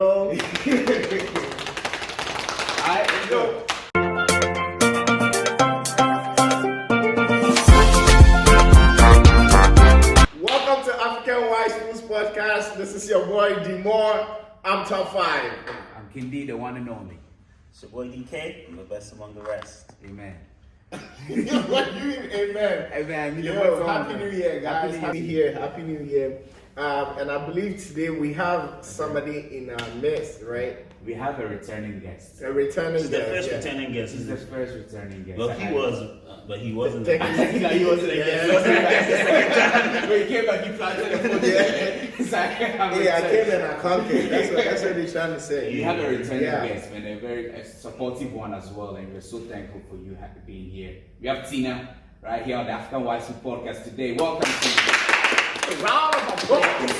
Alright, let's go. Welcome to African Wise Foods Podcast. This is your boy Demore. I'm top 5. I'm Kindi, the one and only. It's your boy DK. I'm the best among the rest. Amen. What you mean, amen? Amen. Yo, Happy New Year, guys. Happy New Year. And I believe today we have somebody in our midst, right? We have a returning guest. A returning He's the guest. first returning guest. He's the first returning guest. Well, he wasn't. He wasn't a guest. When he came back, he planted a foot. Yeah, I came and I conquered. That's what they're trying to say. You have a returning guest, man. A very supportive one as well, and we're so thankful for you being here. We have Tina right here on the African Wise Food Podcast today. Welcome, Tina. A round of applause. Thank you.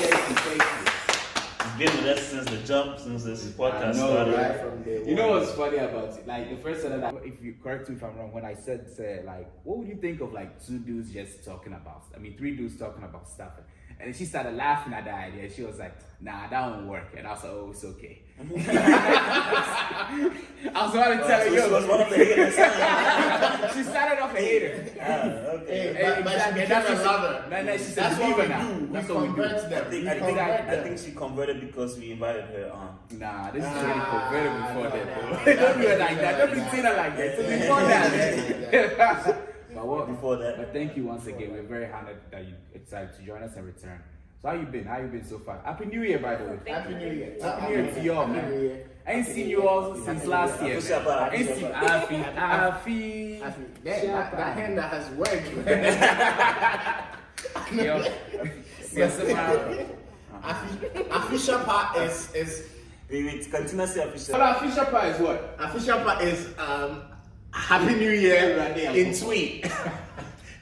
He's been with us since the jump, since this podcast started. Right from day one. You know what's funny about it? Like the first time that, if you correct me if I'm wrong, when I said like, what would you think of like 2 dudes just talking about? 3 dudes talking about stuff, and then she started laughing at that idea. She was like, "Nah, that won't work." And I was like, "Oh, it's okay." I was about to tell her, She was one of the haters. she started off a hater. Okay. But she became a lover. She's That's a what believer we now. do. That's We what we do. convert them. I think she converted because we invited her on. Nah, this is already converted before that, though. Don't do it like that. Don't be saying it like that. So before that. Before that. But thank you once again. We're very honored that you decided to join us and return. So how you been? How you been so far? Happy New Year, by the way. Happy New Year. Happy New Year to y'all, man. I ain't seen you all since last year. I ain't seen Afi. That hand that has worked. Yo. Official part is We continue to say official. But official part is what? official part is Happy New Year in tweet.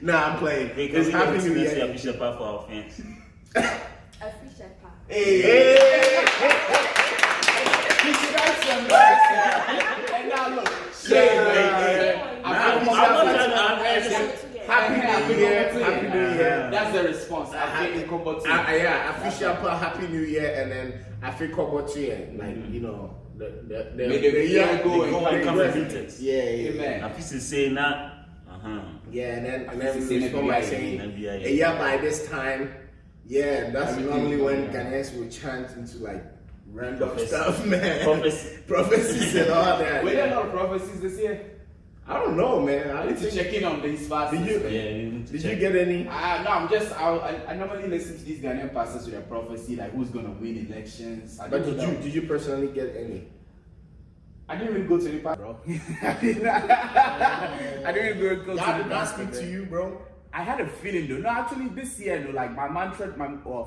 Nah, I'm playing. Because It's we Happy continue New to say Year. official part for our fans. Official part. Hey. And now look. Happy New Year. That's the response. Official part Happy New Year, and then Africa Botier, like you know the the year go and Go and come progress. and meet us. Yeah. Amen. If he's saying that, Yeah, and then Official we respond by NBI, saying, NBI. a year by this time. Yeah, that's Everything normally when going on. Ghanaians will chant into like random Prophecy. stuff, man. Prophecy. Prophecies and all that. Were there a lot of prophecies this year? I don't know, man. I need to check in on these fasts. Did you? Did you get any? No, I normally listen to these Ghanaian pastors with their prophecy, like who's gonna win elections. But did you personally get any? I didn't even go to any pastor, bro. I didn't even go to God any did not pastor, speak to man. you, bro. I had a feeling though. No, actually, this year, though, like my mantra, for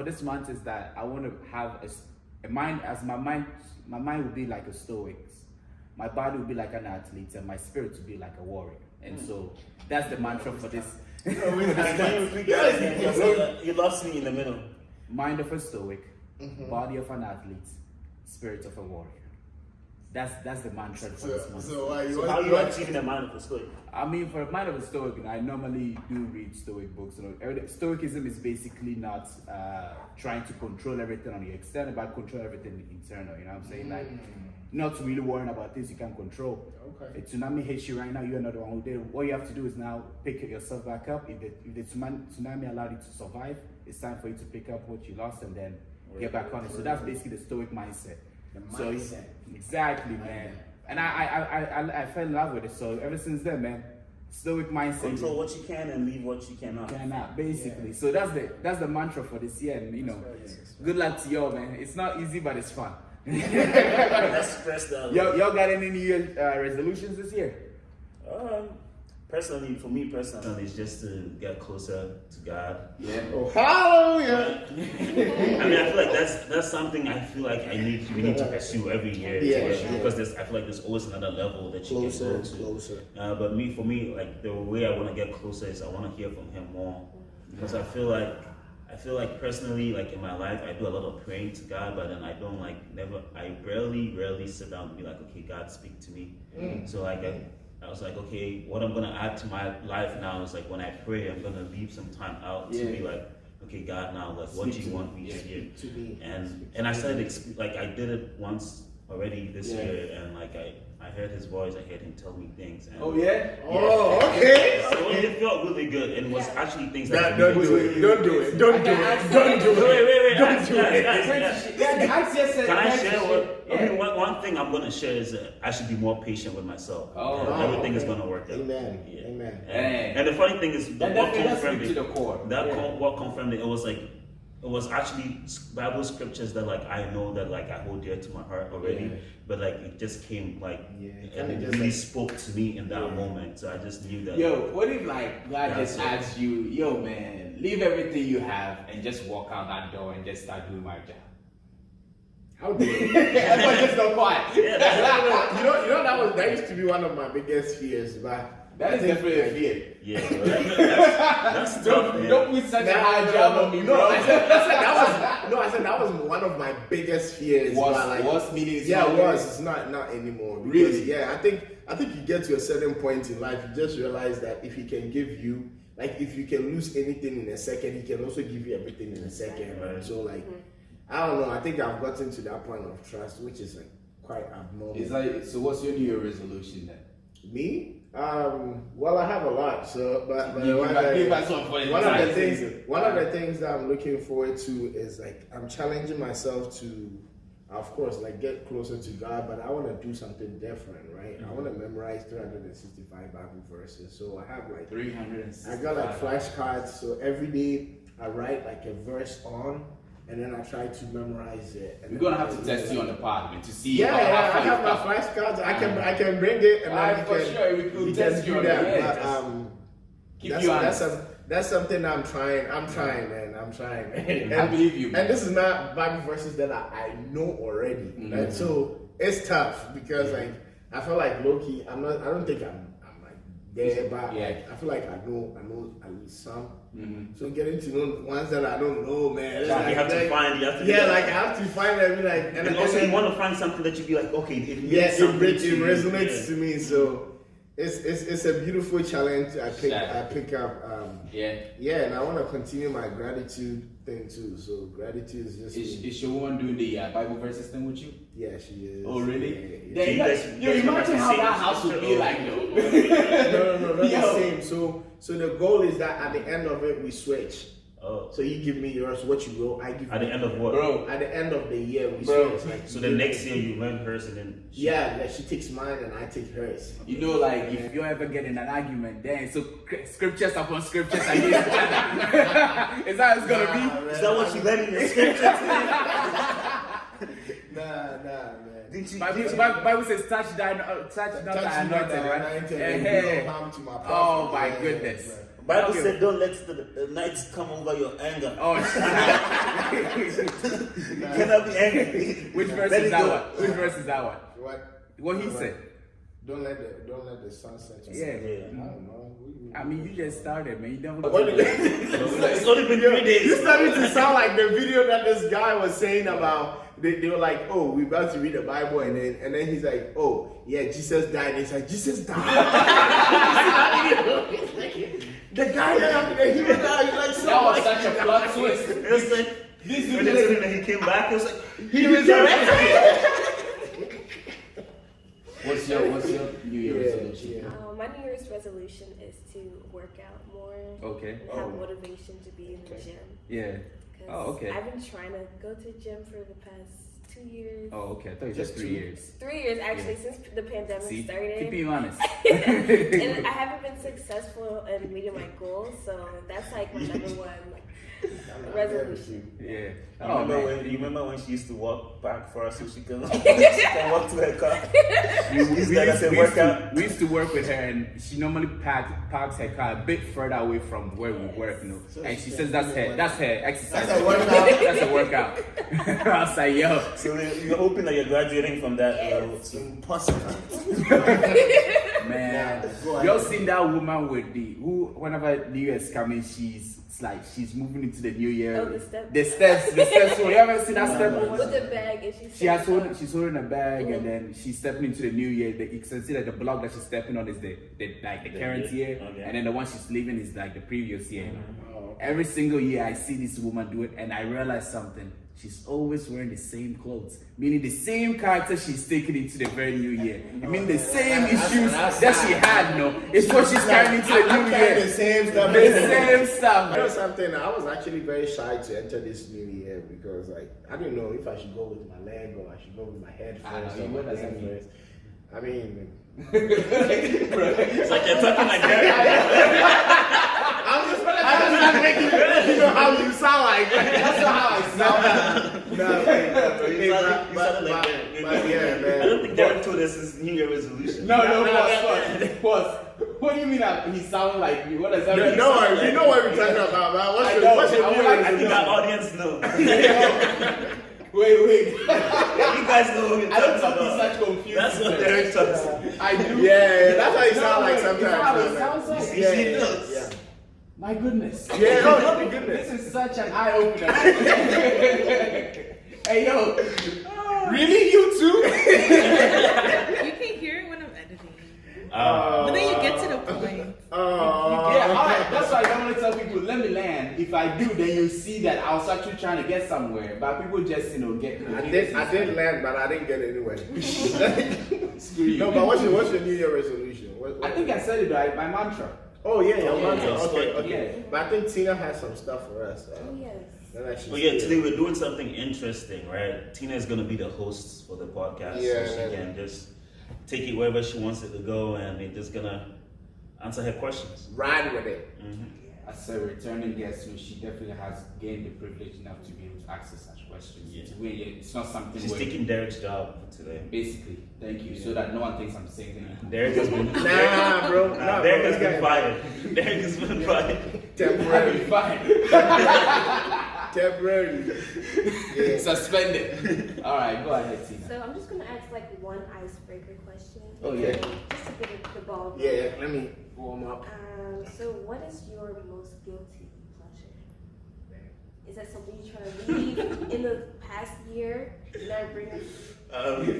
this month is that I want to have a mind. As my mind will be like a stoic. My body will be like an athlete, and my spirit will be like a warrior. And so that's the mantra for this. He lost me in the middle. Mind of a stoic, body of an athlete, spirit of a warrior. That's the mantra for this month. So How you achieving the mind of the story? For the mind of a stoic, I normally do read stoic books. Stoicism is basically not trying to control everything on the external, but control everything internal. You know what I'm saying? Like, not really worrying about things you can't control. Okay. A tsunami hits you right now, you're not the one who did it. What you have to do is now pick yourself back up. If the tsunami allowed you to survive, it's time for you to pick up what you lost and then get back on it. So that's basically the stoic mindset. Exactly, man. And I fell in love with it. So ever since then, man, stoic mindset. Control what you can and leave what you cannot. Basically. So that's the mantra for this year. And good luck to y'all, man. It's not easy, but it's fun. Let's stress that. Y'all got any New Year's resolutions this year? Personally, for me personally, it's just to get closer to God. Yeah. Oh, hallelujah! I feel like that's something I feel like we need to pursue every year. Because I feel like there's always another level that you can go to. Closer. But for me, like the way I want to get closer is I want to hear from Him more, because I feel like personally, like in my life, I do a lot of praying to God, but then I rarely sit down and be like, okay, God, speak to me. So like I was like, okay, what I'm gonna add to my life now is like when I pray, I'm gonna leave some time out to be like, okay, God, now like what do you want me to hear? To me. And I started like I did it once already this year, and like I heard his voice, I heard him tell me things. And Oh yeah? Oh, okay. So it felt really good, and it was actually things that Don't do it. Don't do it. Don't do it. Don't do it. Wait, Don't do it. Can I share what? I mean, one thing I'm gonna share is that I should be more patient with myself. Oh, and everything is okay. gonna work out. Amen. Yeah. Amen. And the funny thing is, what confirmed to it? the core. What confirmed it? It was actually Bible scriptures that like I know that like I hold dear to my heart already, but like it just came like and it really spoke to me in that moment. So I just knew that. Yo, what if like God just asks you, yo man, leave everything you have and just walk out that door and just start doing my job? How dare you? Everyone just go quiet. You know that used to be one of my biggest fears, but That is definitely a fear. Yeah, that's tough, man. Don't put such a high job on me, bro. I said that was one of my biggest fears. Was meaning it's not anymore. Because, really? Yeah, I think you get to a certain point in life, you just realize that if he can give you, like if you can lose anything in a second, he can also give you everything in a second. Right? So like, I don't know. I think I've gotten to that point of trust, which is like quite abnormal. It's like, so what's your New Year resolution then? Me? Well, I have a lot. So, but one of the things that I'm looking forward to is like I'm challenging myself to, of course, like get closer to God. But I want to do something different, right? I want to memorize 365 Bible verses. So I have like 365. I got like flashcards. So every day I write like a verse on. And then I try to memorize it. And we're gonna have to test you on the pod, man, to see. I have my flashcards. I can bring it, and then we could test you on that. But, that's something I'm trying. I'm trying, man. And, I believe you, man. And this is not Bible verses that I know already, right? So it's tough because like I feel like low key. I don't think I'm like there, but like, I feel like I know at least some. So getting to know ones that I don't know, man. Like, you have to find. I have to find them. Like, and also you want to find something that you be like, okay, it resonates to me. So it's a beautiful challenge. I pick up. And I want to continue my gratitude thing too. So gratitude is just. Is your woman doing the Bible verses thing with you? Yeah, she is. Oh really? Yeah. Imagine how that house would be like though. No, not the same. So the goal is that at the end of it we switch. Oh. So you give me yours, what you wrote, I give you. At the end of what? Bro, at the end of the year we switch. Like, so the next year you learn hers and then she takes mine and I take hers. You know, like if you ever get in an argument, then so scriptures upon scriptures against each other. Is that how it's gonna be? Is that what you learn in your scriptures? Nah, man. Bible says touch not thy anointed, right? Oh my goodness. Bible said don't let the nights come over your anger. Oh, you cannot be angry. Which verse is that one? Which verse is that one? What he said? Don't let the sun set you. Yeah. I don't know. I mean, you just started, man. You don't. It's only been 3 days. This started to sound like the video that this guy was saying about. They were like, oh, we're about to read the Bible, and then he's like, oh, yeah, Jesus died. And he's like, Jesus died. The guy that he was like, so that was such a plot twist. It was like this dude, and he came back. It was like he resurrected. What's your New Year's resolution? My New Year's resolution is to work out more. Okay. And have motivation to be in the gym. Yeah. Oh, okay. I've been trying to go to the gym for the past 2 years. Oh, okay. I thought you just 3 years. 3 years actually since the pandemic started. Keep being honest. And I haven't been successful in meeting my goals, so that's like my number one resolution. Yeah. You remember when she used to walk back for us so she can walk to her car? We used to work with her, and she normally parks her car a bit further away from where we work, you know. And she says that's her exercise. That's a workout. That's a workout. I was like, yo. So you're hoping that you're graduating from that level. It's impossible. Man, y'all seen that woman with whenever New Year's coming, she's moving into the new year. Oh, the steps. The steps. You ever see that step? With the bag, and she's holding a bag, and then she's stepping into the new year. You can see that the block that she's stepping on is the current year, and then the one she's leaving is like the previous year. Every single year I see this woman do it, and I realize something. She's always wearing the same clothes, meaning the same character she's taking into the very new year. I mean the same issues that she had, it's what she's carrying into the new year. The same stuff. The same stuff. You know something? I was actually very shy to enter this new year because I didn't know if I should go with my leg or I should go with my head first. What does that mean? I mean, it's like you're talking like that. I'm just not making you know how you sound like. That's not how I sound. But yeah, man. I don't think Derek told us his New Year resolution. No, pause. What do you mean that he sounds like me? What does that mean? No, you know what we're talking about, man. What's your New Year I think our audience know. Wait. You guys know who I don't talk in such confusion. That's what Derek talks. I do. Yeah, that's how you sound like sometimes. It sounds like. Yeah. My goodness. Yeah, no, my goodness. This is such an eye opener. Hey yo, really you too? You can hear it when I'm editing. But then you get to the point. Yeah, alright. That's why I don't want to tell people, let me land. If I do, then you see that I was actually trying to get somewhere. But people just, get. I did land, but I didn't get anywhere. Screw you. No, but what's your New Year resolution? I think I said it right. My mantra. Oh yeah, your mantra. Yeah. Okay. Yeah. But I think Tina has some stuff for us. Oh yes. Today we're doing something interesting, right? Tina is going to be the host for the podcast, so she can just take it wherever she wants it to go, and we're just going to answer her questions. Ride with it. Mm-hmm. As a returning guest, she definitely has gained the privilege enough to be able to access such questions. Yeah. It's not something She's taking Derek's job for today. Basically, thank you, so that no one thinks I'm saying anything. Derek has been Nah, bro. Derek has been fired. Derek has been fired. Temporarily. Fine. Temporarily. Yeah. Suspended. All right, go ahead, Tina. So I'm just gonna ask like one icebreaker question. Oh yeah. Just to get the ball rolling. Yeah. Let me warm up. So what is your most guilty pleasure? Is that something you're trying to leave in the past year? Not bring up?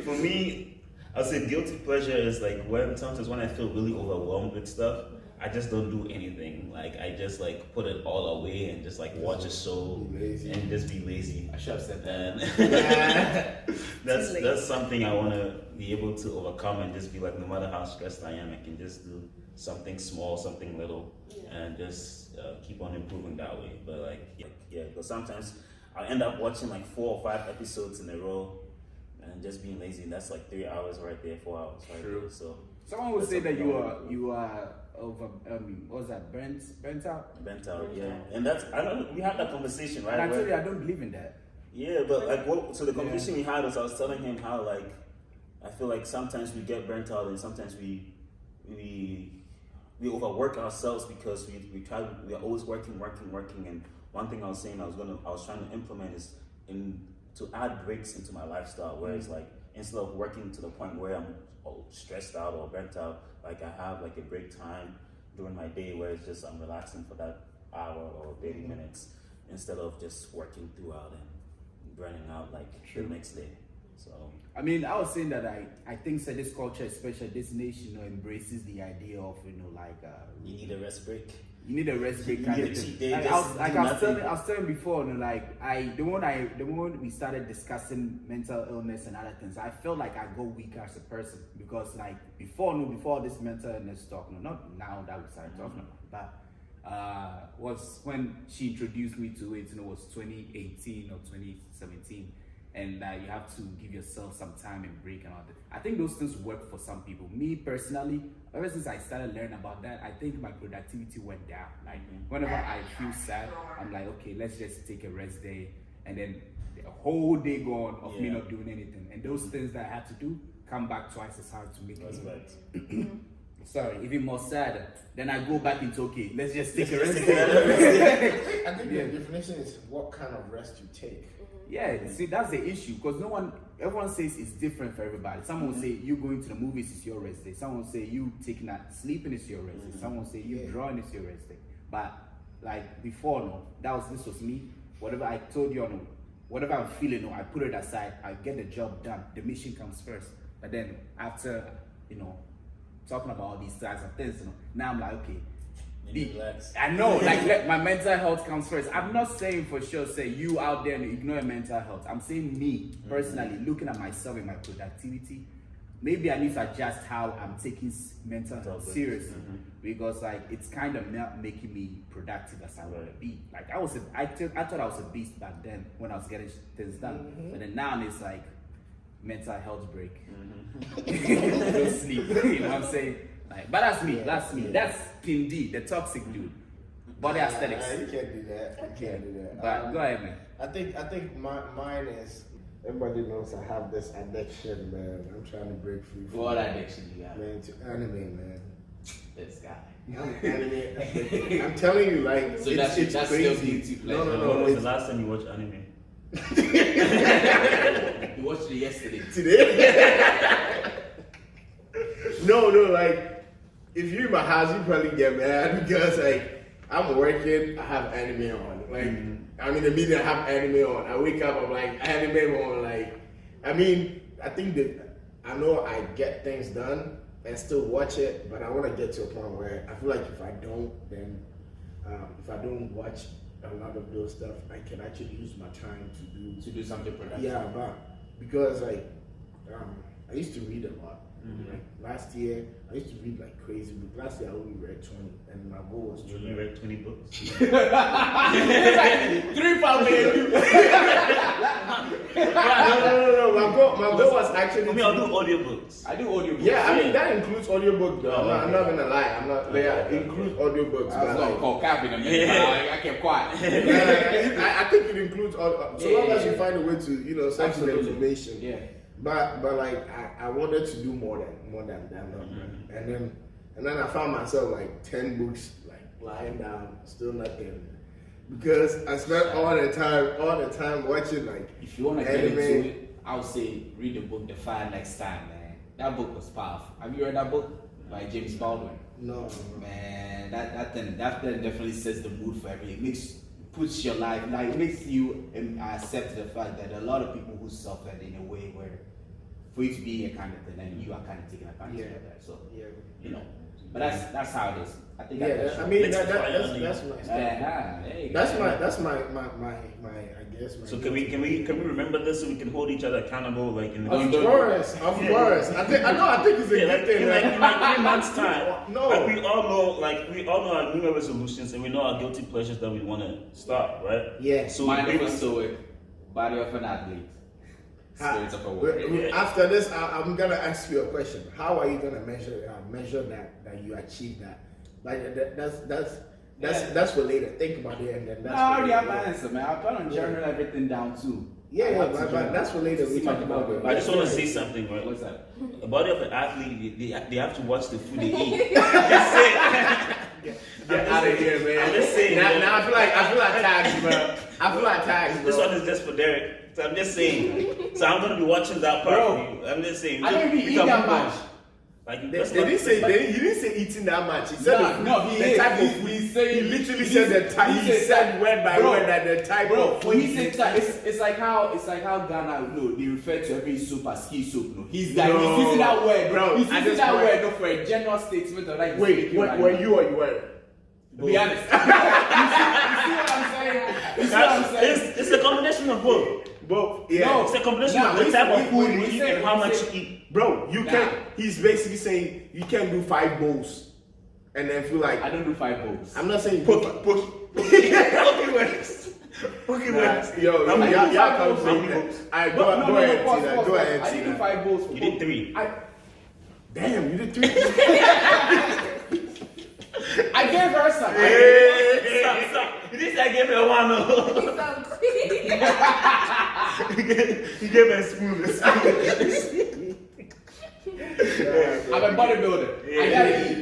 For me, I'll say guilty pleasure is like sometimes when I feel really overwhelmed with stuff, I just don't do anything. Like I just like put it all away and just like watch a show and just be lazy. I should have said And that. that's something I want to be able to overcome and just be like, no matter how stressed I am, I can just do something small, something little, and just keep on improving that way. But like, because sometimes I'll end up watching like 4 or 5 episodes in a row and just being lazy. And that's like 3 hours right there, 4 hours right there. So someone would say that you are over. What was that? Burnt out. Burnt out, yeah. And that's we had that conversation, right? And I told you I don't believe in that. Yeah, but like so the conversation we had was I was telling him how like I feel like sometimes we get burnt out and sometimes we overwork ourselves because we are always working, and one thing I was saying I was trying to implement is to add breaks into my lifestyle, where it's like instead of working to the point where I'm stressed out or burnt out, like I have like a break time during my day where it's just I'm relaxing for that hour or 30 minutes instead of just working throughout and burning out like the next day. So I mean, I was saying that I think that this culture, especially this nation, embraces the idea of like you need a rest break. You need a rest break kind of thing. I was telling before, the moment we started discussing mental illness and other things, I felt like I go weaker as a person because like before this mental illness talk, not now that we started talking about, but was when she introduced me to it, it was 2018 or 2017. And you have to give yourself some time and break and all that. I think those things work for some people. Me personally, ever since I started learning about that, I think my productivity went down. Like whenever I feel sad, I'm like, okay, let's just take a rest day, and then a whole day gone of me not doing anything. And those things that I had to do come back twice as hard to make it. even more sad. Then I go back into okay, let's just take a rest. I think the definition is what kind of rest you take. Yeah, see, that's the issue because everyone says it's different for everybody. Someone will say you going to the movies is your rest day. Someone will say you taking that sleeping is your rest day. Someone will say you drawing is your rest day. But like before, this was me. Whatever I told you, whatever I'm feeling, I put it aside. I get the job done. The mission comes first. But then after, talking about all these types of things, now I'm like, okay. I know, like my mental health comes first. I'm not saying for sure, say you out there and ignore your mental health. I'm saying me personally, looking at myself and my productivity. Maybe I need to adjust how I'm taking mental health seriously because like it's kind of not making me productive as I want to be. Like I thought I was a beast back then when I was getting things done, but then now it's like mental health break. Don't sleep. You know what I'm saying? Like, but that's me. That's King D, the toxic dude. Body aesthetics. You can't do that. You can't do that. But go ahead, man. I think mine is. Everybody knows I have this addiction, man. I'm trying to break free from What addiction you got? Man, to anime, man. This guy. Anime. I'm telling you, like, so it's crazy. No. When was the last time you watched anime? You watched it yesterday. Today? No, like, if you're in my house, you probably get mad because, like, I'm working, I have anime on. Like, I'm in the meeting, I have anime on. I wake up, I'm like, anime on. Like, I mean, I think that I know I get things done and still watch it, but I want to get to a point where I feel like if I don't, then if I don't watch a lot of those stuff, I can actually use my time to do something productive. Yeah, but because like I used to read a lot. Like last year, I used to read like crazy books. Last year, I only read 20, and my goal was to You read 20 books? 3 pounds. No. My goal was actually. For me, I'll do audiobooks. I do audiobooks. Yeah, I mean that includes audiobooks. Though. Oh, I'm not gonna lie. I'm not. Yeah, it includes audiobooks. I was gonna call Cap in a minute. I kept quiet. I think it includes all. So long as you find a way to search the information. Yeah. But like I wanted to do more than that number, and then I found myself like 10 books like lying down, still nothing, because I spent all the time watching like. If you want to get into it, I would say read the book The Fire Next Time, man. That book was powerful. Have you read that book by James Baldwin? No. Man, that thing definitely sets the mood for everything. Puts your life, like it makes you accept the fact that a lot of people who suffered in a way where for you to be a kind of thing and you are kind of taking advantage of that. So but that's how it is. I think that's my that's my I guess. So can we remember this so we can hold each other accountable like in the Of course. I think it's a good thing. In like 3 months time. No. Like we all know our New Year resolutions and we know our guilty pleasures that we want to start, right? Yeah. So mind of a stoic, body of an athlete, spirit of a warrior. After this, I'm gonna ask you a question. How are you gonna measure that you achieve that? Like that's for later. Think about it and then that's. I already have my answer, man. I plan on journal everything down too. Yeah, but that's for later. We talk about it. I just want to say something, right? What's that? The body of an athlete, they have to watch the food they eat. Just say. Get out of here, man. I'm just saying. Now I feel like tags, bro. I feel like tags, bro. This one is just for Derek. So I'm just saying. So I'm gonna be watching that part for you. I'm just saying. I don't even eat that much. Like he didn't say eating that much. He said the type of food. He literally said the type. He said word by word that the type of food. When he said that, it's like how Ghana they refer to every soup as ski soup. No, he's using that word, bro. He's using that word for a general statement of like. Wait, were you or you were? Be honest. You see what I'm saying? It's a combination of both. Both. Yeah. No, it's a combination of the type of food you eat and how much you eat. Bro, you can't. He's basically saying you can't do 5 bowls and then feel like I don't do 5 bowls. I'm not saying Poke works. Yo, y'all come from that. Alright, go ahead, Tina. Go ahead, I didn't do 5 bowls. You did 3. Damn, you did 3. I gave her some. Stop. You didn't say I gave her 1. No. He gave her a spoon. I'm a bodybuilder. I gotta eat.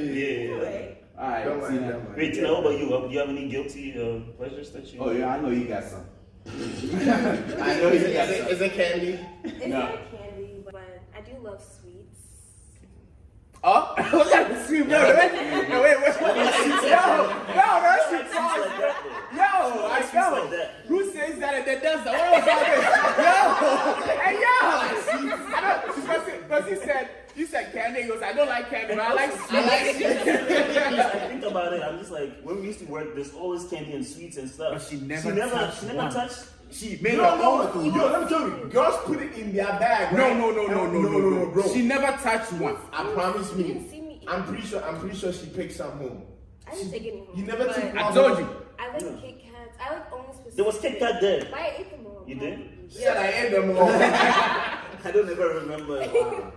Wait, Tina, what about you? Do you have any guilty pleasures that you? Oh yeah, I know you got some. I know. Is it candy? It's not candy, but I do love sweets. Oh, look at the sweet bro. No, wait. Yo, that's the sauce. Yo, I know. Who says that and then does that? What was that? Yo, because you said candy. He goes, I don't like candy, but I like sweets. I think about it. I'm just like, when we used to work, there's always candy and sweets and stuff. But she never touched. She made her own food. Yo, let me tell you, girls put it in their bag. Right? No, bro. She never touched one. I promise You me. didn't see me eat. I'm pretty sure she picked some home. I didn't take any home. You never but took one. I told you. I like Kit Kats. I like only specific. There was Kit Kat there. But I ate them all. You did? Said I ate them all. I don't ever remember.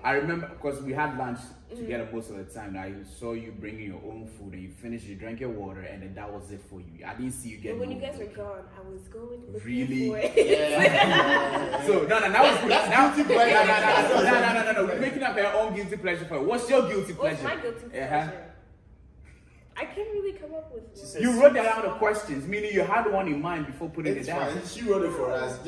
I remember because we had lunch together most of the time. I saw you bringing your own food and you finished, you drank your water, and then that was it for you. I didn't see you get. But when you guys were gone, I was going looking Really? for it. Yeah. So no, we're making up our own guilty pleasure for it. What's your guilty What's pleasure? my guilty pleasure? Uh-huh. I can't really come up with one. said- You wrote down the questions, meaning you had one in mind before putting It's it down. fine. She wrote it for us.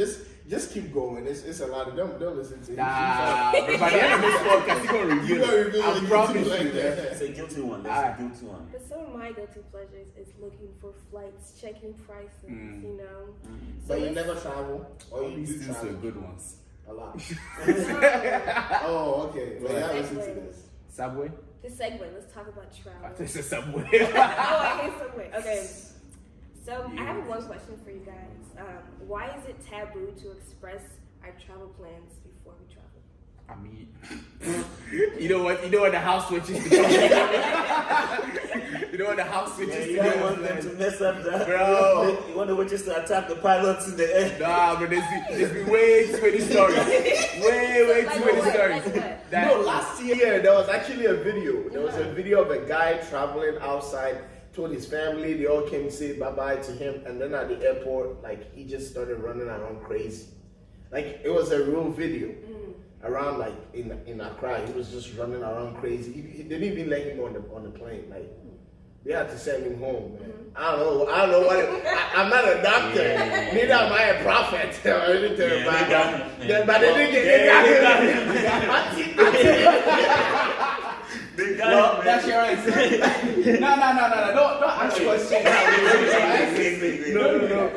Just keep going. It's a lot of don't listen to it. Nah, but by the end of this podcast, you're gonna review it. I promise you. It's a guilty one. That's a guilty one. But some of my guilty pleasures is looking for flights, checking prices, you know. So But you it's- never travel, or you These do things are travel good ones. a lot. Oh, okay. Well, yeah, listen to this. Subway? The segue, let's talk about travel. This is Subway. Oh, I hate Subway. Okay. So I have one question for you guys. Why is it taboo to express our travel plans before we travel? I mean, you know what the house switches to do. You know what the house switches to You don't do. want them to mess up that. Bro. You want the witches to attack the pilots in the air. Nah, but there's been way too many stories. Way Like too many what? stories. Like what? That- No, last year there was actually a video. There was a video of a guy traveling outside, told his family, they all came to say bye-bye to him, and then at the airport, like, he just started running around crazy. Like, it was a real video. Around, like, in Accra, he was just running around crazy. He didn't even let him on the plane. Like, they had to send him home, man. I don't know what I'm not a doctor. Yeah. Neither am I a prophet or anything. Yeah, they got him. But they got him. They got Well, him, that's your answer. No. Don't ask questions. No.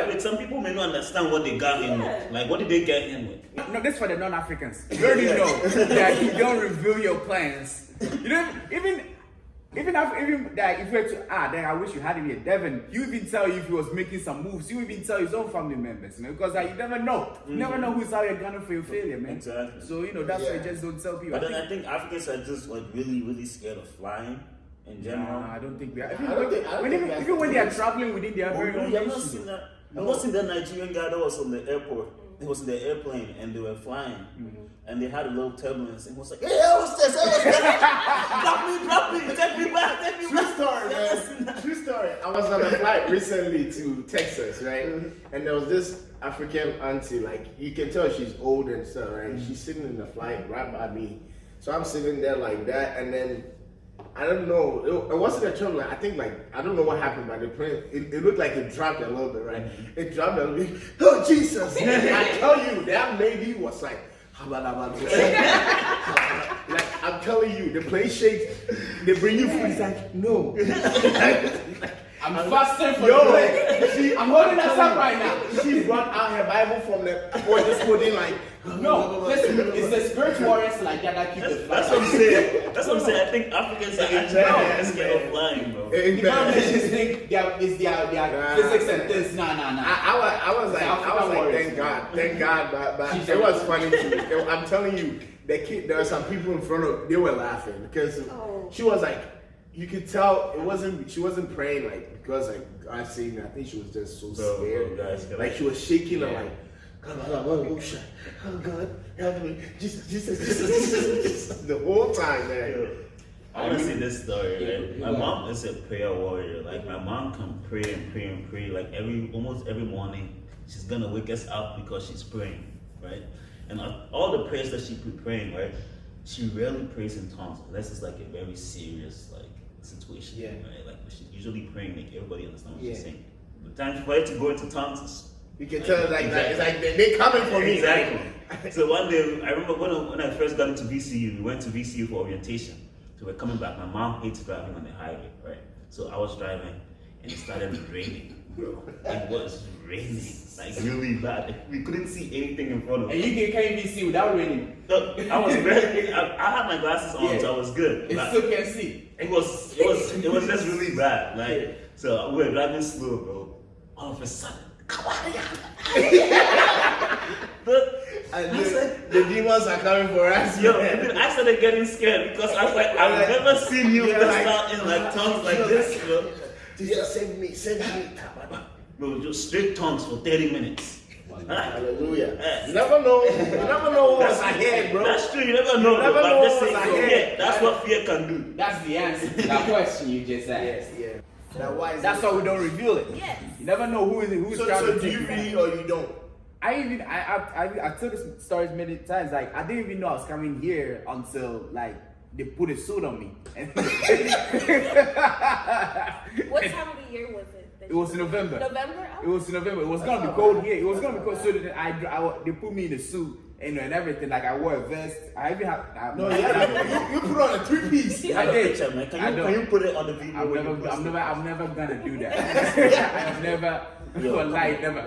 But some people may not understand what they got him with. Like, what did they get him with? No, this is for the non-Africans. You already know that you don't reveal your plans. You don't even that if you were to then I wish you had him here, Devin. You even tell you if he was making some moves. You even tell his own family members, man, because you never know. You never know who's out here gunning for your failure, man. Exactly. So that's why I just don't tell people. But then I think Africans are just like really scared of flying in general. I don't think we are. I don't think Even when they are traveling within their very own I've not nation. seen that. I've not seen that Nigerian guy that was on the airport. He was in the airplane and they were flying. And they had a little turbulence and he was like, hey, drop me, take me back. True story, man. True story. I was on a flight recently to Texas, right? And there was this African auntie, like, you can tell she's old and stuff, right? She's sitting in the flight right by me. So I'm sitting there like that, and then, I don't know, it wasn't a turbulence. I think, like, I don't know what happened, but the plane, it looked like it dropped a little bit, right? It dropped a little bit. Oh, Jesus. I tell you, that lady was like, like, I'm telling you, the plane shakes, they bring you food, it's like, no. I'm fasting for the plane. I'm holding us up right now. She brought out her Bible from the or just putting like No, listen, it's the spirit warriors like that keep the flight. That's what I'm saying. That's what I'm saying. I think Africans are actually scared of flying, bro. The nations think it's their physics and this. Nah. I was like, thank God, but it was funny too. I'm telling you, there were some people in front of, they were laughing because she was like, you could tell she wasn't praying like because like God saved me. I think she was just so scared. Like she was shaking and like, oh God, help me, Jesus, the whole time, man. I want to see this story, right? My mom is a prayer warrior. Like my mom can pray and pray and pray. Like almost every morning, she's gonna wake us up because she's praying, right? And all the prayers that she be praying, right? She rarely prays in tongues unless it's like a very serious situation. Yeah. Right? Like she's usually praying, make everybody understand what she's saying. The time for her to go into tongues, you can tell like that. It's like they're coming for me. Exactly. So one day, I remember when I first got into VCU, we went to VCU for orientation. So we're coming back. My mom hates driving on the highway, right? So I was driving, and it started raining, bro. It was raining, like really bad. We couldn't see anything in front of us. And you can't even see without raining. I was very. I had my glasses on, so I was good. You still can't see. It was just really bad. Like so, we were driving slow, bro. All of a sudden, come on, the demons are coming for us. Yo, I started getting scared because I was like, I've never seen you burst out in like tongues like this, bro. Jesus, save me, save me. Bro, just straight tongues for 30 minutes. Hallelujah. You never know. You never know what's ahead, bro. That's true. You never know. You never know just what's saying, ahead. That's what fear can do. That's the answer to that question you just asked. Yeah. That's why we don't reveal it. Yes. You never know who's trying So to do you really or you don't? I told this stories many times. Like I didn't even know I was coming here until like they put a suit on me. What time of the year was it? It was in November. November? It was in November. It was gonna be cold here. It was gonna be cold. So that they put me in a suit and everything. Like I wore a vest. I even have. You put on a 3-piece. I I did. Picture, man. Can you put it on the video? I'm never gonna do that. I'm never. Never.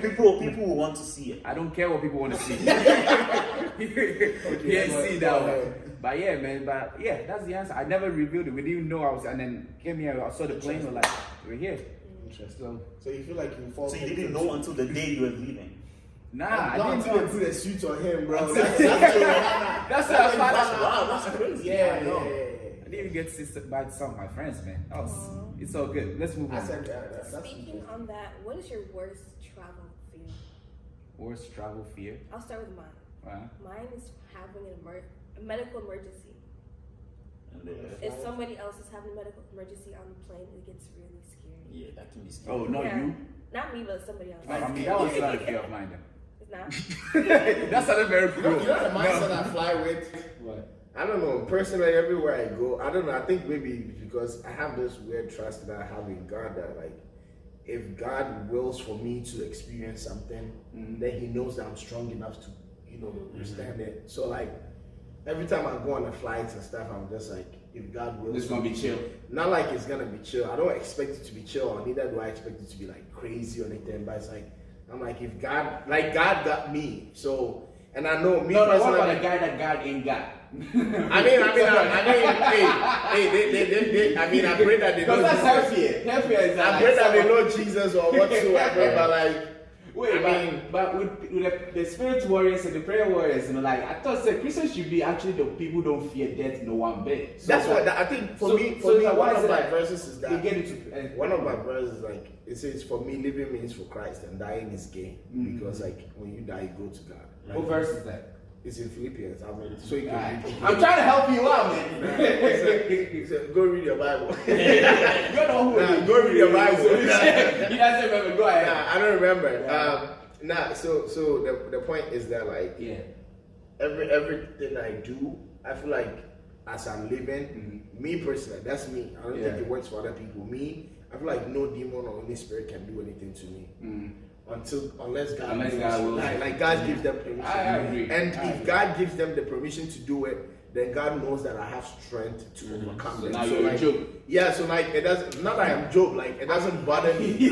People will want to see it. I don't care what people want to see. See that one. But yeah, man. But yeah, that's the answer. I never revealed it. We didn't even know I was. And then came here. I saw the plane. We're like, we're here. Interesting. So you feel like you fall. So you didn't know until the day you were leaving. Nah, I didn't know. Put a suit on him, bro. That's what I found out. Wow, that's crazy. Yeah, I know. I didn't even get to sit by some of my friends, man. It's all good. Let's move on. Speaking on that, what is your worst travel fear? Worst travel fear? I'll start with mine. Wow. Mine is having a medical emergency. If somebody else is having a medical emergency on the plane, it gets really scary. Yeah, that can be scary. Oh, not you? Not me, but somebody else. I mean, that was not a fear of mine then. It's not. That's not a very cool. You know the mindset I fly with? What? I don't know. Personally, everywhere I go, I don't know. I think maybe because I have this weird trust that I have in God that, like, if God wills for me to experience something, then He knows that I'm strong enough to, withstand it. So, like, every time I go on the flights and stuff, I'm just like, if God wills, it's gonna be chill. Not like it's gonna be chill. I don't expect it to be chill, or neither do I expect it to be like crazy or anything. But it's like, I'm like, if God got me, so, and I know me. No, what about a guy that God ain't got? I mean, I pray that they know. Because that's healthier. I pray that they know Jesus or whatsoever, but like. Wait, but with the spirit warriors and the prayer warriors, like I thought, Christians should be actually the people who don't fear death no one bit. So that's what I think. For me, one of my verses is that they get into one of my verses is like it says, "For me, living means for Christ, and dying is gain." Because like when you die, you go to God. Right? What verse is that? It's in Philippians. So you can. I'm trying to help you out, man. Go read your Bible. You're the one who go read your Bible. He doesn't remember. Go ahead. I don't remember. So the point is that like everything I do, I feel like as I'm living, me personally, that's me. I don't think it works for other people. Me, I feel like no demon or any spirit can do anything to me. Unless God will. Like God gives them permission. I agree. And if God gives them the permission to do it, then God knows that I have strength to overcome so them. Now you're like, Job. Yeah, so like it doesn't. Not that I'm Job. Like it doesn't bother me.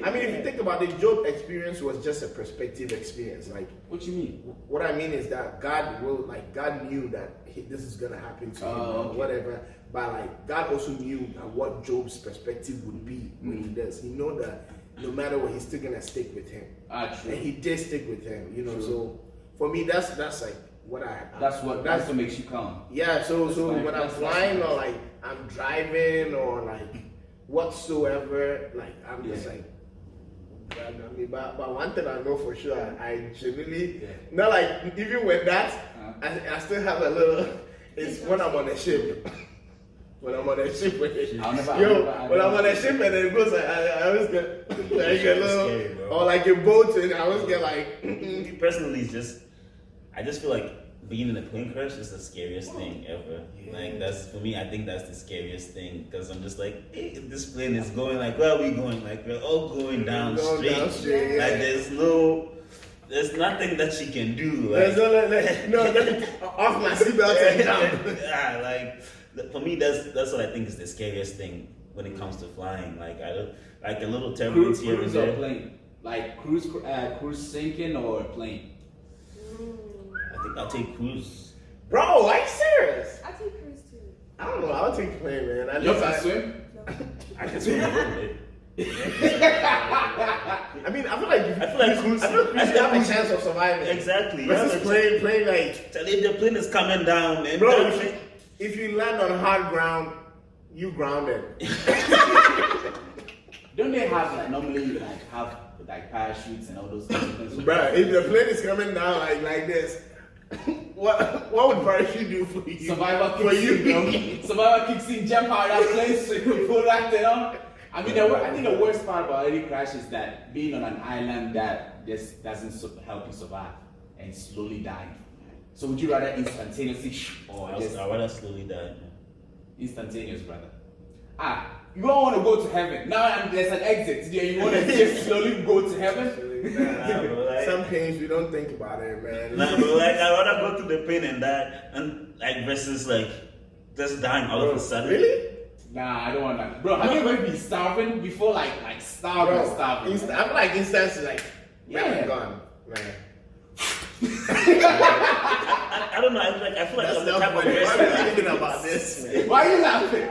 I mean, if you think about it, Job experience was just a perspective experience. Like, what you mean? What I mean is that God knew that this is gonna happen to him or whatever. But like God also knew what Job's perspective would be when he does. He know that no matter what, he's still gonna stick with him. True. And he did stick with him. True. So for me, that's like what that's what makes you calm. Yeah. So when I'm flying or like I'm driving or like whatsoever, like I'm just like. But one thing I know for sure, I genuinely not like even with that, I still have a little. It's when I'm on a ship. When I'm on a ship with it, when I'm on a ship and it goes, I always get like a little, or like a boat, and I always get like. Personally, I just feel like being in a plane crash is the scariest thing ever. Like that's for me. I think that's the scariest thing because I'm just like, hey, this plane is going like, where are we going? Like we're all going down straight. Like there's nothing that she can do. Like, let me off my seatbelt and jump. Yeah, like for me, that's what I think is the scariest thing when it comes to flying. Like I don't like a little turbulence here and there. Cruise or plane? Like cruise sinking or plane? I think I'll take cruise. Bro, are you serious? I take cruise too. I don't know. I'll take plane, man. You can swim? No. I can swim a little bit. I mean, I feel like cruise. I feel like cruise, you have a chance of surviving. Exactly. Versus plane like. If the plane is coming down, man. Bro, if you land on hard ground, you grounded. Don't they have like normally have parachutes and all those things? Bro, if the plane is coming down like this, what would parachute do for you? Survivor kicks in, Survivor kicks in, jump out of that place, so you can pull that thing on. I mean, I think the worst part about any crash is that being on an island that just doesn't help you survive and slowly die. So would you rather instantaneously or just... I'd rather slowly die. Instantaneous, brother. You don't want to go to heaven. Now there's an exit. You want to just slowly go to heaven? Bro, some pains we don't think about it, man. Nah, bro, like I'd rather go through the pain and die, and like versus like just dying all of a sudden. Really? Nah, I don't want that. Bro, have you ever been starving before? Like starving? I feel like instances like, yeah, gone, man. I don't know. I feel like I'm the type of Why person. are you thinking about this? Man? Why are you laughing?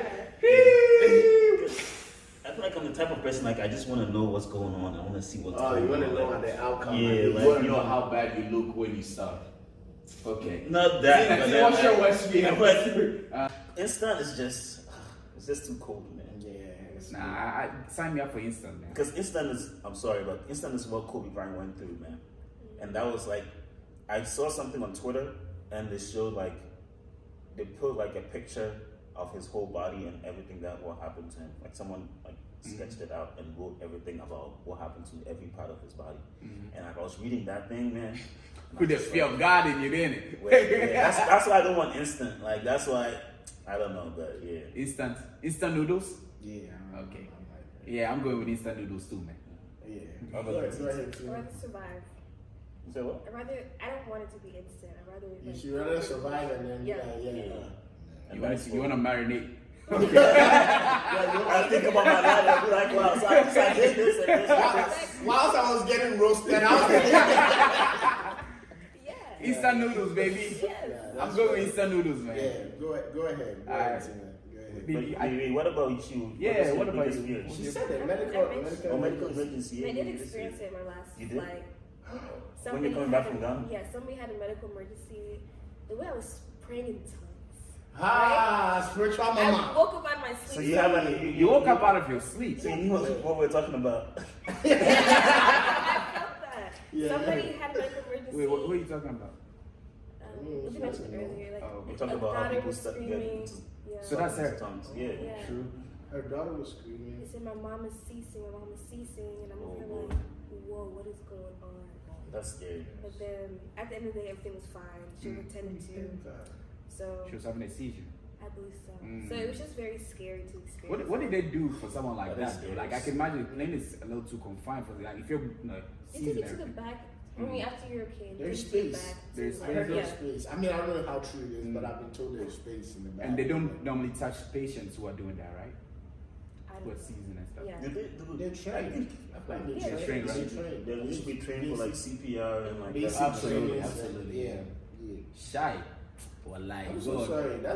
I feel like I'm the type of person like I just want to know what's going on. I want to see what's going on. You want to know the outcome? Yeah, You like want to know how bad you look when you starve. Okay. not that. See, what's your worst Instant is just it's just too cold, man. Nah, I sign me up for instant, man. Because instant is, I'm sorry, but instant is what Kobe Bryant went through, man. And that was like, I saw something on Twitter, and they showed like, they put like a picture of his whole body and everything that what happened to him. Like someone like sketched it out and wrote everything about what happened to every part of his body. And like, I was reading that thing, man. Put the fear of God in you, didn't it? Yeah, that's why I don't want instant. Like that's why I don't know, but yeah. Instant noodles. Yeah. Okay. Yeah, I'm going with instant noodles too, man. Yeah. I'd rather survive. You say what? I don't want it to be instant. I'd rather. You should rather survive and then You want to marinate. I think about my life and be like, wow, so I did this and this. Whilst I was getting roasted, I was getting instant noodles, baby. Yes. I'm going with instant noodles, man. Yeah, go ahead. Go ahead. Baby, what about you? Yeah, what about you? She said that medical emergency. I did experience it in my last flight. When you're coming back from Ghana? Yeah, somebody had a medical emergency. The way I was praying in tongues. Spiritual I mama. woke up out of my sleep. So you have You woke up out of your sleep. So you knew what we're talking about. I felt that. Somebody had a medical emergency. Wait, what are you talking about? What you mentioned earlier, like We're talking about how people start getting So that's her. tongues. Yeah. True. Her daughter was screaming. They said my mom is ceasing, and I'm kind of like, whoa, what is going on? That's scary. But then at the end of the day, everything was fine. She was attended to. So She was having a seizure. I believe so. So it was just very scary to experience. What did they do for someone like That is that? Though? Like I can imagine the plane is a little too confined for like if you're They seizing take you to the everything. back. I mean, after you're okay, There's they take you space. back to, There's like, space. There's space. I mean, I don't know how true it is, but I've been told there's space in the back. And they don't normally touch patients who are doing that, right? I Who are don't know. seizing and stuff. Yeah. They're trained. I think Yeah, they're trained, trained. right? They used to be trained for like CPR and like Basic that. Absolutely, training. absolutely. Yeah. Shy. Wallahi. I'm so God. sorry. That's I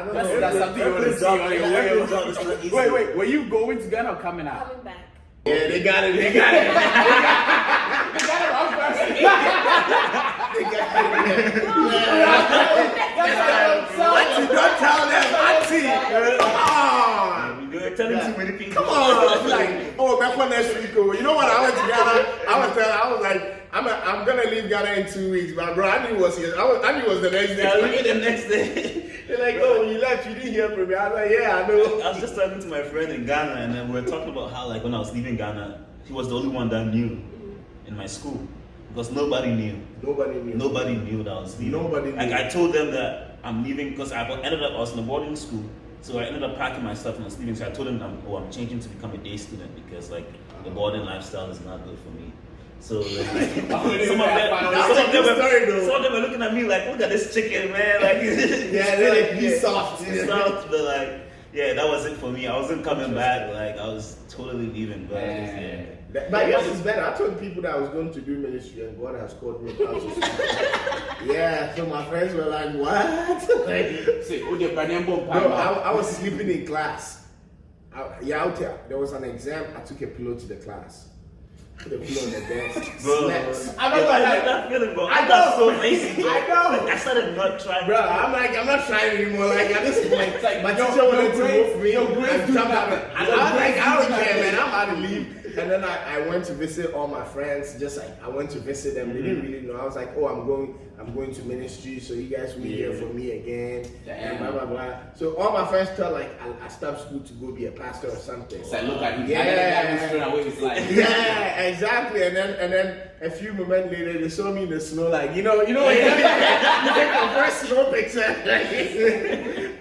don't That's, know. that's something you want to see on your way. Every job is not easy. Wait, were you going to Ghana or coming out? Coming back. Yeah, they got it. They got it wrong first. Auntie, don't tell them, Auntie. Come on. You're telling too many people. Come on. Like, back when next week. You know what? I went to Ghana. I was like, I'm gonna leave Ghana in 2 weeks, but bro, I knew it was here. I knew it was the next day. Yeah, look at the next day. They're like, when you left, you didn't hear from me. I was like, yeah, I know. I was just talking to my friend in Ghana, and then we were talking about how, like, when I was leaving Ghana, he was the only one that knew in my school. because nobody knew. Nobody knew that I was leaving. Nobody knew. Like I told them that I'm leaving because I was in a boarding school, so I ended up packing my stuff and I was leaving. So I told them I'm changing to become a day student because like the boarding lifestyle is not good for me. So like, some of them were looking at me like, look at this chicken, man. Like they're like, he's soft. But like, yeah, that was it for me. I wasn't coming back. Like I was totally leaving. But yeah. But yours is better. I told people that I was going to do ministry and God has called me out to school. Yeah, so my friends were like, what? I was sleeping in class. Out there, there was an exam. I took a pillow to the class. Put a pillow on the desk. Bro, I like that feeling, bro. I got so lazy. Bro. I know. Like, I started not trying. Bro, I'm not trying anymore. Like at this point, my teacher wanted to move me. I don't care, man. I'm about to leave. And then I went to visit all my friends. Just like I went to visit them. They didn't really know. I was like, oh, I'm going to ministry, so you guys will hear from me again. And blah blah blah. So all my friends thought like I stopped school to go be a pastor or something. So look at you. Yeah, exactly. And then a few moments later, they saw me in the snow, like you know, when you take your first snow picture.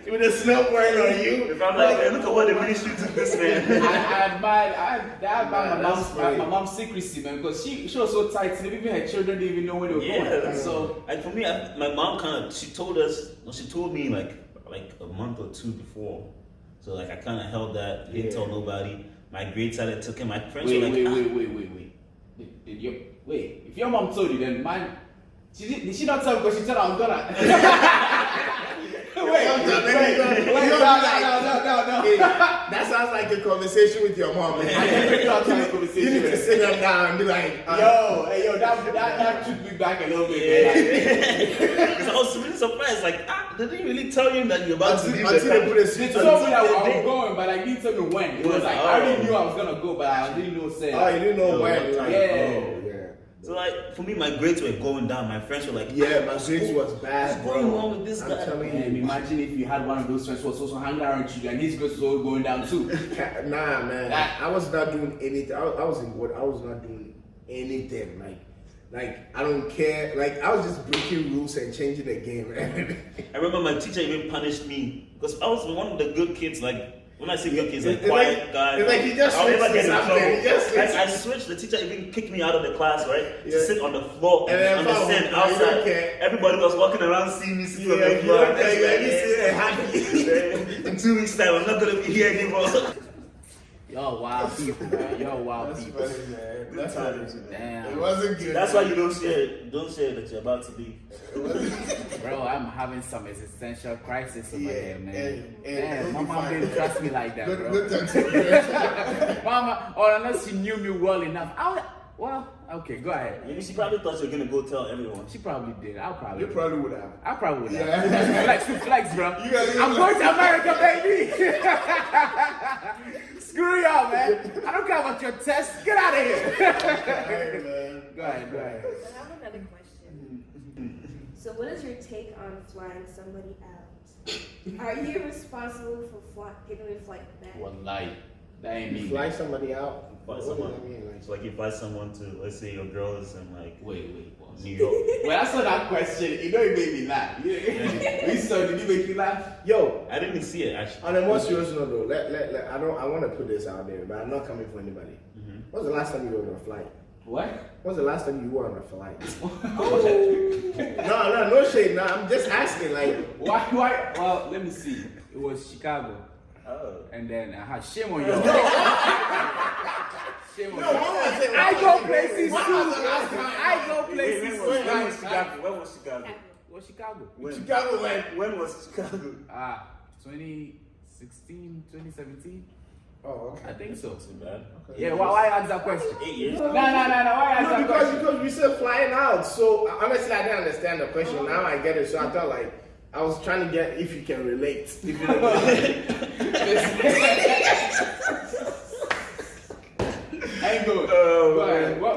With the snow pouring on you. If I'm like, hey, look at what the ministry took this man. I admire my mom's secrecy, man, because she was so tight, and even her children didn't even know where they were going. So, like for me, my mom she told me like a month or two before. So like I kind of held that, didn't tell nobody. My grades started taking. My friends were like, wait. If your mom told you, then mine. Did she not tell because she said I'm gonna? Wait, no. That sounds like a conversation with your mom, man. You need to sit them down and be like, yo, that took me back a little bit, man. Because I was really surprised, like, did they really tell you that you're about to leave? They told me that I was going, but I didn't tell me when. It was like, I already knew I was gonna go, but I didn't know say. Oh, you didn't know when? Yeah. So like for me, my grades were going down. My friends were like, "Yeah, my grades was bad, bro. What's going on with this guy?" Imagine if you had one of those friends who was also hanging around you, and his grades was all going down too. Nah, man. I was not doing anything. I was in what? I was not doing anything. Like I don't care. Like I was just breaking rules and changing the game. I remember my teacher even punished me because I was one of the good kids. Like. When I say good kids, like quiet guy, it's like he just switched to something. I switched. The teacher even kicked me out of the class, right? To sit on the floor and on the stand outside. Everybody was walking around seeing me sitting on the floor. In 2 weeks' time, I'm not gonna be here anymore. Y'all wild people, man. Y'all wild people. Man. That's how it is. Damn. It wasn't good. That's why you don't share it. Don't share that you're about to leave. Bro, I'm having some existential crisis over here, man. Damn, my mom didn't trust me like that, bro. Good Mama, or unless she knew me well enough. Well, okay, go ahead. Maybe she probably thought you were gonna go tell everyone. She probably did. You probably would have. I probably would have. Flex, bro. I'm going to America, baby. Screw y'all, man. I don't care about your test. Get out of here. Go ahead. I have another question. So, what is your take on flying somebody out? Are you responsible for giving a flight back? Wallahi. That ain't me. Fly somebody out. What does that mean? Like, so like you fly someone to, let's say your girl is in like New York. When I saw that question, it made me laugh. Did you make you laugh? Yo, I didn't see it actually. On a more serious note though, I want to put this out there, but I'm not coming for anybody. Mm-hmm. When's the last time you were on a flight? What? When's the last time you were on a flight? No shade. No, I'm just asking. Like, why? Well, let me see. It was Chicago. Oh. And then shame on you. Shame on you. I go places too. I go places too. When was Chicago? What's Chicago? When was Chicago? 2016, 2017. Oh, okay. I think so. Too bad. Okay. Yeah, why answer that question? 8 years? No. Why answer that question? Because we said flying out. So honestly, I didn't understand the question. Now I get it. So I thought like I was trying to get if you can relate. If you I ain't good.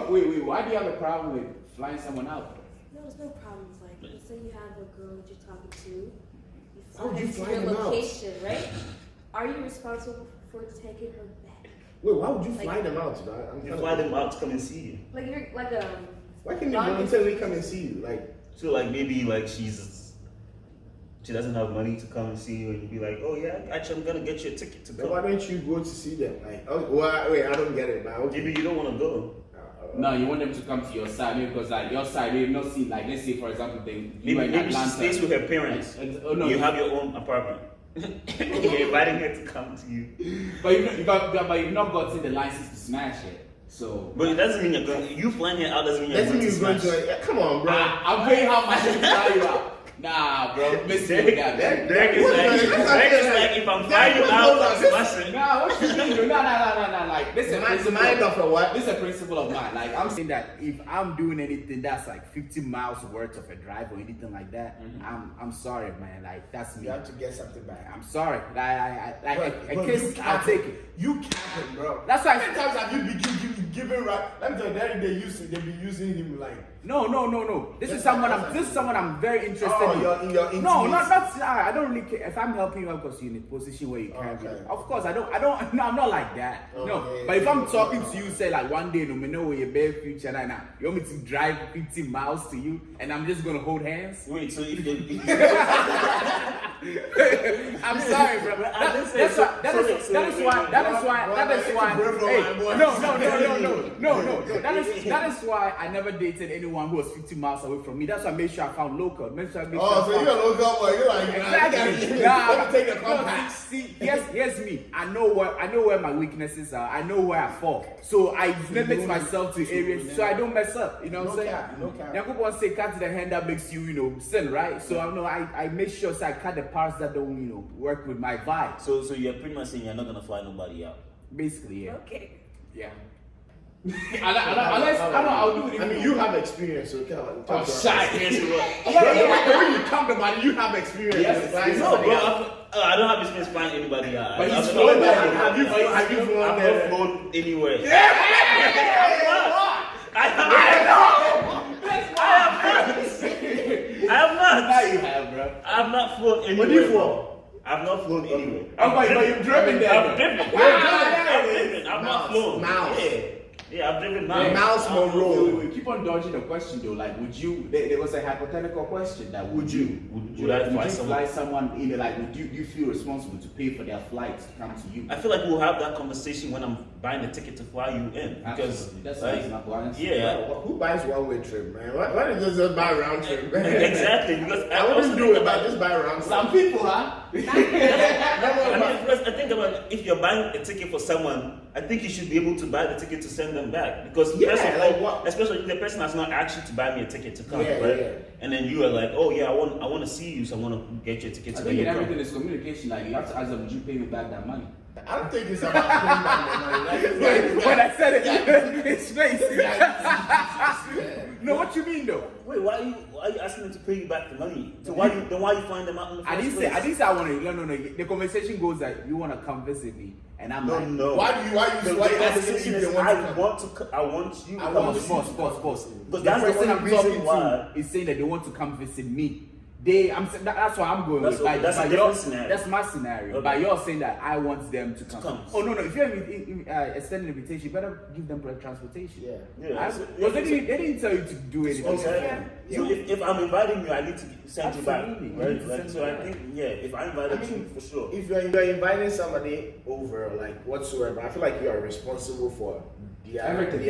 Wait. Why do you have a problem with flying someone out? No, there's no problems. Like, let's say you have a girl that you're talking to. You fly fly to them your out? location, right? Are you responsible for taking her back? Wait, why would you fly them out, dog? You fly them out to come and see you. Like you're Why can't they voluntarily come and see you? Like, so like maybe like she doesn't have money to come and see you, and you'd be like, oh yeah, actually I'm gonna get you a ticket to come. Why don't you go to see them? Like, oh, well, wait, I don't get it, man. Okay. Maybe you don't want to go. No, you want them to come to your side, maybe because like your side, they've not seen, like let's say for example, maybe she stays with her parents. Oh no, you have your own apartment. You're inviting her to come to you. But you've not gotten the license to smash it. So, but it doesn't mean you're going. You flying it out doesn't mean you're going to smash. Come on, bro. I'm paying how much to fly you out. Nah, bro, miss me with that. Derek is like, if I'm flying you out, I'm smashing. Nah, what you mean? No. Like, this is a principle. Mind of a what? This is a principle of mine. Like, I'm saying that if I'm doing anything that's like 50 miles worth of a drive or anything like that, I'm sorry, man. Like, that's me. You have to get something back. I'm sorry. A kiss, I'll take it. You can't, bro. That's why. How many times have you been given right? Let me tell you, they be using him like. No. This is someone I'm very interested in. Your No, not. I don't really care if I'm helping you out because you're in a position where you can't. Okay. Of course, I don't. No, I'm not like that. No, but if I'm talking to you, say like one day, no, me know where your bare future right now. You want me to drive 50 miles to you, and I'm just gonna hold hands? Wait, so if you I'm sorry, bro. That is why. Hey, no. That is why I never dated anyone who was 50 miles away from me. That's why I made sure I found local. So you're a local boy. You're like, exactly. Let me take the compact. See, here's me. I know where my weaknesses are. I know where I fall. So I limit myself to areas so I don't mess up. You know what I'm saying? No cap. Now, people say cut to the hand that makes you, sin, right? So I make sure so I cut the parts that don't, work with my vibe. So you're pretty much saying you're not gonna fly nobody out. Basically, yeah. Okay. Yeah. I'll do it. I mean, you have experience, so I'm shy. When you talk about it, you have experience. Yes. No, bro. I don't have experience flying anybody out. But he's flown there. Have you flown I've there? not flown anywhere. I have not. Now you have, bro. I have not flown anywhere. Where do you flown? I've not flown anywhere. But you've driven there. I've driven. I've not flown. Miles. Yeah, I've driven Miles Monroe. We keep on dodging the question though. Like, would you? There was a hypothetical question that would you fly someone either like would you feel responsible to pay for their flights to come to you? I feel like we'll have that conversation when I'm buying the ticket to fly you in because that's like, Who buys one-way trip, man? Why don't you just buy a round trip, man? Exactly, because I wouldn't do it, but just buy a round trip. Some people, huh? I think about if you're buying a ticket for someone, I think you should be able to buy the ticket to send them back because especially if the person has not asked you to buy me a ticket to come, right? Yeah. And then you are like, oh yeah, I want to see you, so I want to get you a ticket to come. I think everything is communication. Like you have to ask them, would you pay me back that money? I don't think it's about paying back the money. When I said it, it's face. No, what you mean though? Wait, why are you asking them to pay you back the money? So why you flying them out in the first place? I didn't say I want to. No. The conversation goes that you want to come visit me, and I'm like, no. Why asking if they want to? I want you. Pause. Because that's the only reason why is saying that they want to come visit me. That's why I'm going with. That's a different scenario. That's my scenario. Okay. But you're saying that I want them to come. Oh no! If you're extending an invitation, you better give them transportation. Yeah. Because they didn't tell you to do anything. So if I'm inviting you, I need to send you back, right? So I think if I invited you, for sure. If you're inviting somebody over, like whatsoever, I feel like you are responsible for everything.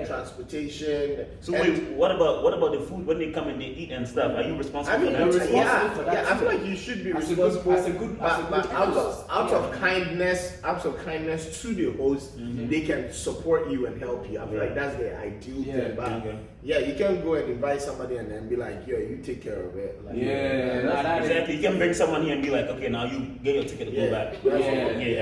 Transportation. So wait, what about the food when they come and they eat and stuff? Are you responsible for that? For that. I feel like you should be responsible. But out of kindness to the host, they can support you and help you. I feel like that's the ideal thing. But you can't go and invite somebody and then be like, yo, you take care of it. Like, exactly. You can bring someone here and be like, okay, now you get your ticket to go back. I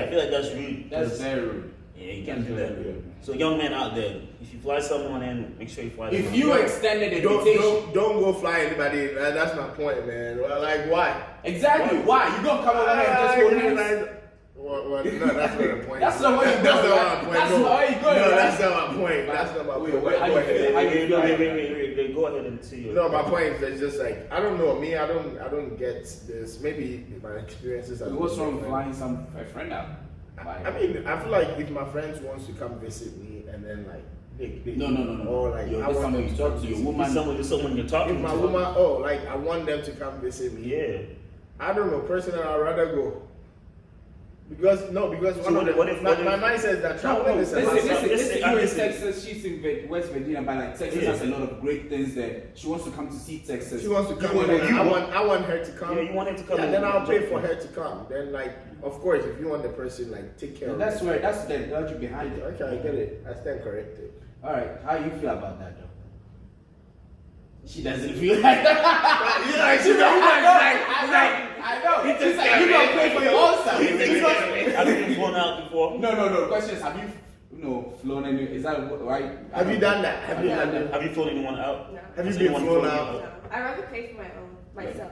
feel like that's rude. That's very rude. Yeah, you can't do that. So young men out there, if you fly someone in, make sure you fly them. If you extended the invitation, don't go fly anybody. That's my point, man. Well, like why? Exactly. Why? You gonna come over here and just hold hands? Well, no, that's not the point. That's not what you're doing. That's not where you're going. No, that's not my point. That's not my point. Wait, go ahead and see you. No, my point is just like I don't know. Me, I don't get this. Maybe my experiences are. What's wrong with flying a friend out? I mean, I feel like if my friends wants to come visit me and then like No. Or like You're I want someone them you to talk come to, your visit me. woman. Someone you're talking If my to. woman, like I want them to come visit me. Yeah. I don't know. Personally, I'd rather go. Because my mind says that traveling is a Listen, Listen, you're in listen. Texas, she's in West Virginia, but like Texas has a lot of great things there. She wants to come to see Texas. She wants to come. I want her to come. Yeah, you want her to come. And then I'll pay for her to come. Then like, of course, if you want the person, like take care of That's her. where that's the logic behind it. Okay, I get it. I stand corrected. All right, how you feel about that though? She doesn't feel like that. I know. She's like, you don't pay for your own stuff. Have you been flown out before? No. The question is, have you flown any? Is that right? Have you done that? Have you done that? Have you flown anyone out? No. Have Has you been anyone flown flown out? you No. I rather pay for my own myself.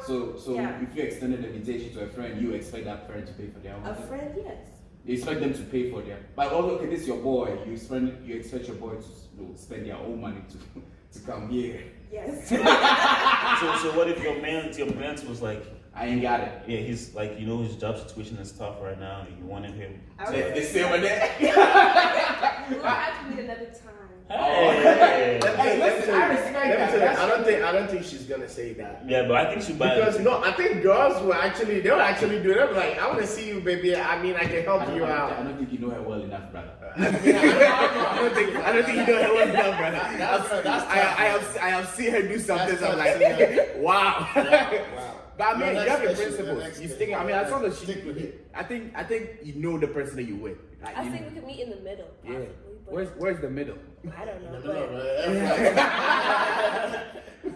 So Yeah. if you extended an invitation to a friend, you expect that friend to pay for their own. A friend, yes. You expect them to pay for their. But okay, this is your boy. You expect your boy to spend their own money to come here. Yes. So what if your man was like, I ain't got it. yeah, he's like, his job situation is tough right now. You wanted him. They stay over there. We'll have to meet another time. Hey. Listen, I respect that. I don't think she's gonna say that. Yeah, but I think she buy Because I think girls they'll actually do it. They're like, I want to see you, baby. I mean, I can help you out. I don't think you know her well enough, brother. I don't think you know her well enough, brother. I have seen her do something. So I'm like, wow. But I mean, you have your principles. You stick. I mean, as long as I think you know the person that you're with. Like, I think we could meet in the middle, possibly. Yeah. But Where's the middle? I don't know.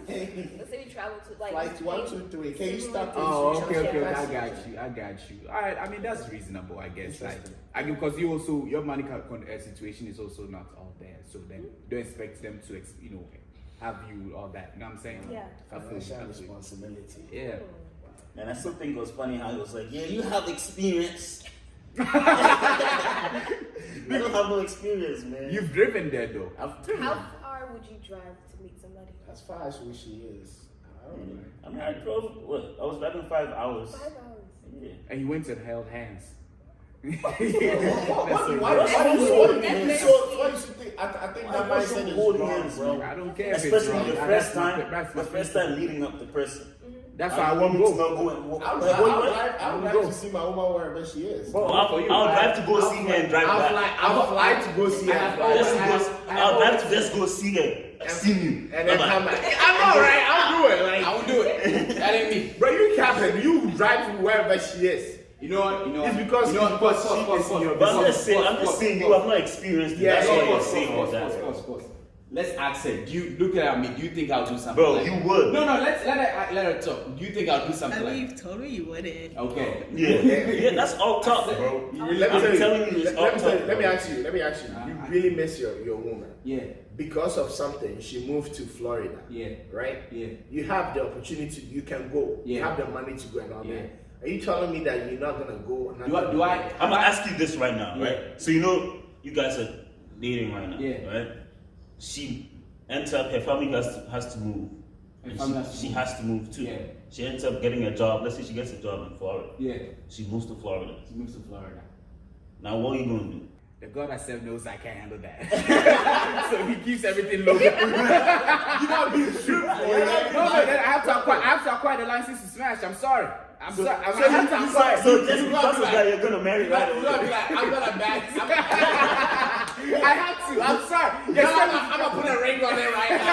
Let's say we travel to like Flights 1, 2, 3. Can you stop? Oh, this? okay. I got you. All right. I mean, that's reasonable, I guess. Because you also your money situation is also not all there, so then don't expect them to have you all that. You know what I'm saying? Yeah. Financial responsibility. Yeah. And I still think it was funny how he was like, yeah, you have experience. I don't have no experience, man. You've driven there though. I've driven. How far would you drive to meet somebody? As far as who she is, I don't know. I mean, I drove. I was driving 5 hours. 5 hours. Yeah. And you went and held hands. Why do you think? I think that mindset is wrong, bro. I don't care. Especially the first That's the first time leading up the person. That's why I won't want go. I would like to see my woman wherever she is. Bro, I'll drive to go see her and drive back. I'll fly to go see her. I'll drive to just go see her, see you, and then come back. I know, right? I'll do it. Like I will do it. That ain't me. Bro, you capping. You drive to wherever she is. You know what? It's because she is in your But I'm just saying you have not experienced it. That's why you're saying all that. Let's ask her. Do you look at me? Do you think I'll do something? Bro, like you that? would. No. Let her talk. Do you think I'll do something? I mean, like you've told me you wouldn't. Okay. Yeah, that's all talk, bro. I'm telling you, it's all talk. Let me ask you. You really miss your woman. Yeah. Because of something, she moved to Florida. Yeah. Right? Yeah. You have the opportunity. You can go. Yeah. You have the money to go and all Yeah. that. Are you telling me that you're not gonna go? Do I? I'm gonna ask you this right now, right? So you guys are dating right now, Yeah. right? She ends up, her family has to move. And she has to move too. Yeah. She ends up getting a job. Let's say she gets a job in Florida. Yeah. She moves to Florida. She moves to Florida. Now what are you gonna do? The God I serve knows I can't handle that. So he keeps everything low. You gotta be truthful. No, then I have to acquire the license to smash. I'm sorry. I'm sorry. I'm sorry. So just because of that, you're gonna marry right away. I'm gonna back. I have to. I'm sorry. I'm gonna put a ring on it right now.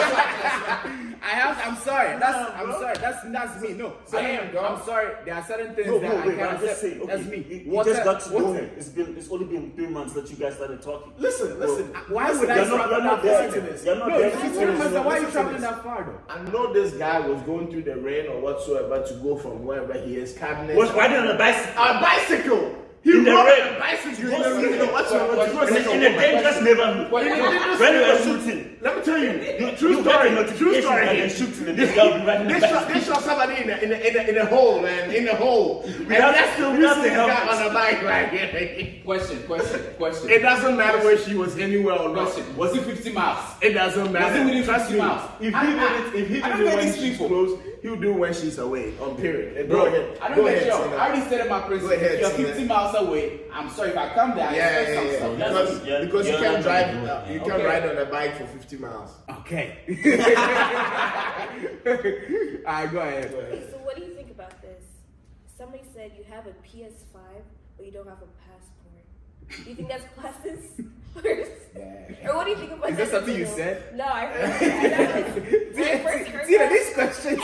I'm sorry. I'm sorry. That's me. No, I'm sorry. There are certain things that I can't accept. Say, okay, That's me. You just got to know him. It's only been 3 months that you guys started talking. Listen. Why would I travel that far to this? You're not No, there. it's 3 months. Why are you traveling that far though? I know this guy was going through the rain or whatsoever to go from wherever he is. Cabinets. Was riding on a bicycle. A bicycle. He In the rode rain. a bicycle. In a dangerous neighborhood. When you were shooting. Let me tell you, True story. And shooting, and this guy will be riding a bicycle. They shot somebody in a hole, man, in a hole. And that's still we have missing to help guy us. on a bike right here. Question. It doesn't matter where she was anywhere or not. Question. Was it 50 miles? It doesn't matter. Was it within Trust 50 me. miles? If he did it when she's close, he'll do when she's away. On period. Bro, Go ahead. I Go don't get ahead, you. Tina. I already said in my principle. Go ahead, If you're Tina. 50 miles away, I'm sorry if I come there. I expect some stuff. Because you you're can't not drive. gonna do it, You yeah. can't Okay. ride on a bike for 50 miles. Okay. Alright, go ahead. Okay, so what do you think about this? Somebody said you have a PS5, but you don't have a passport. Do you think that's classist? Or what do you think about Is that something you said? No, I heard it. I first heard See, that. these questions.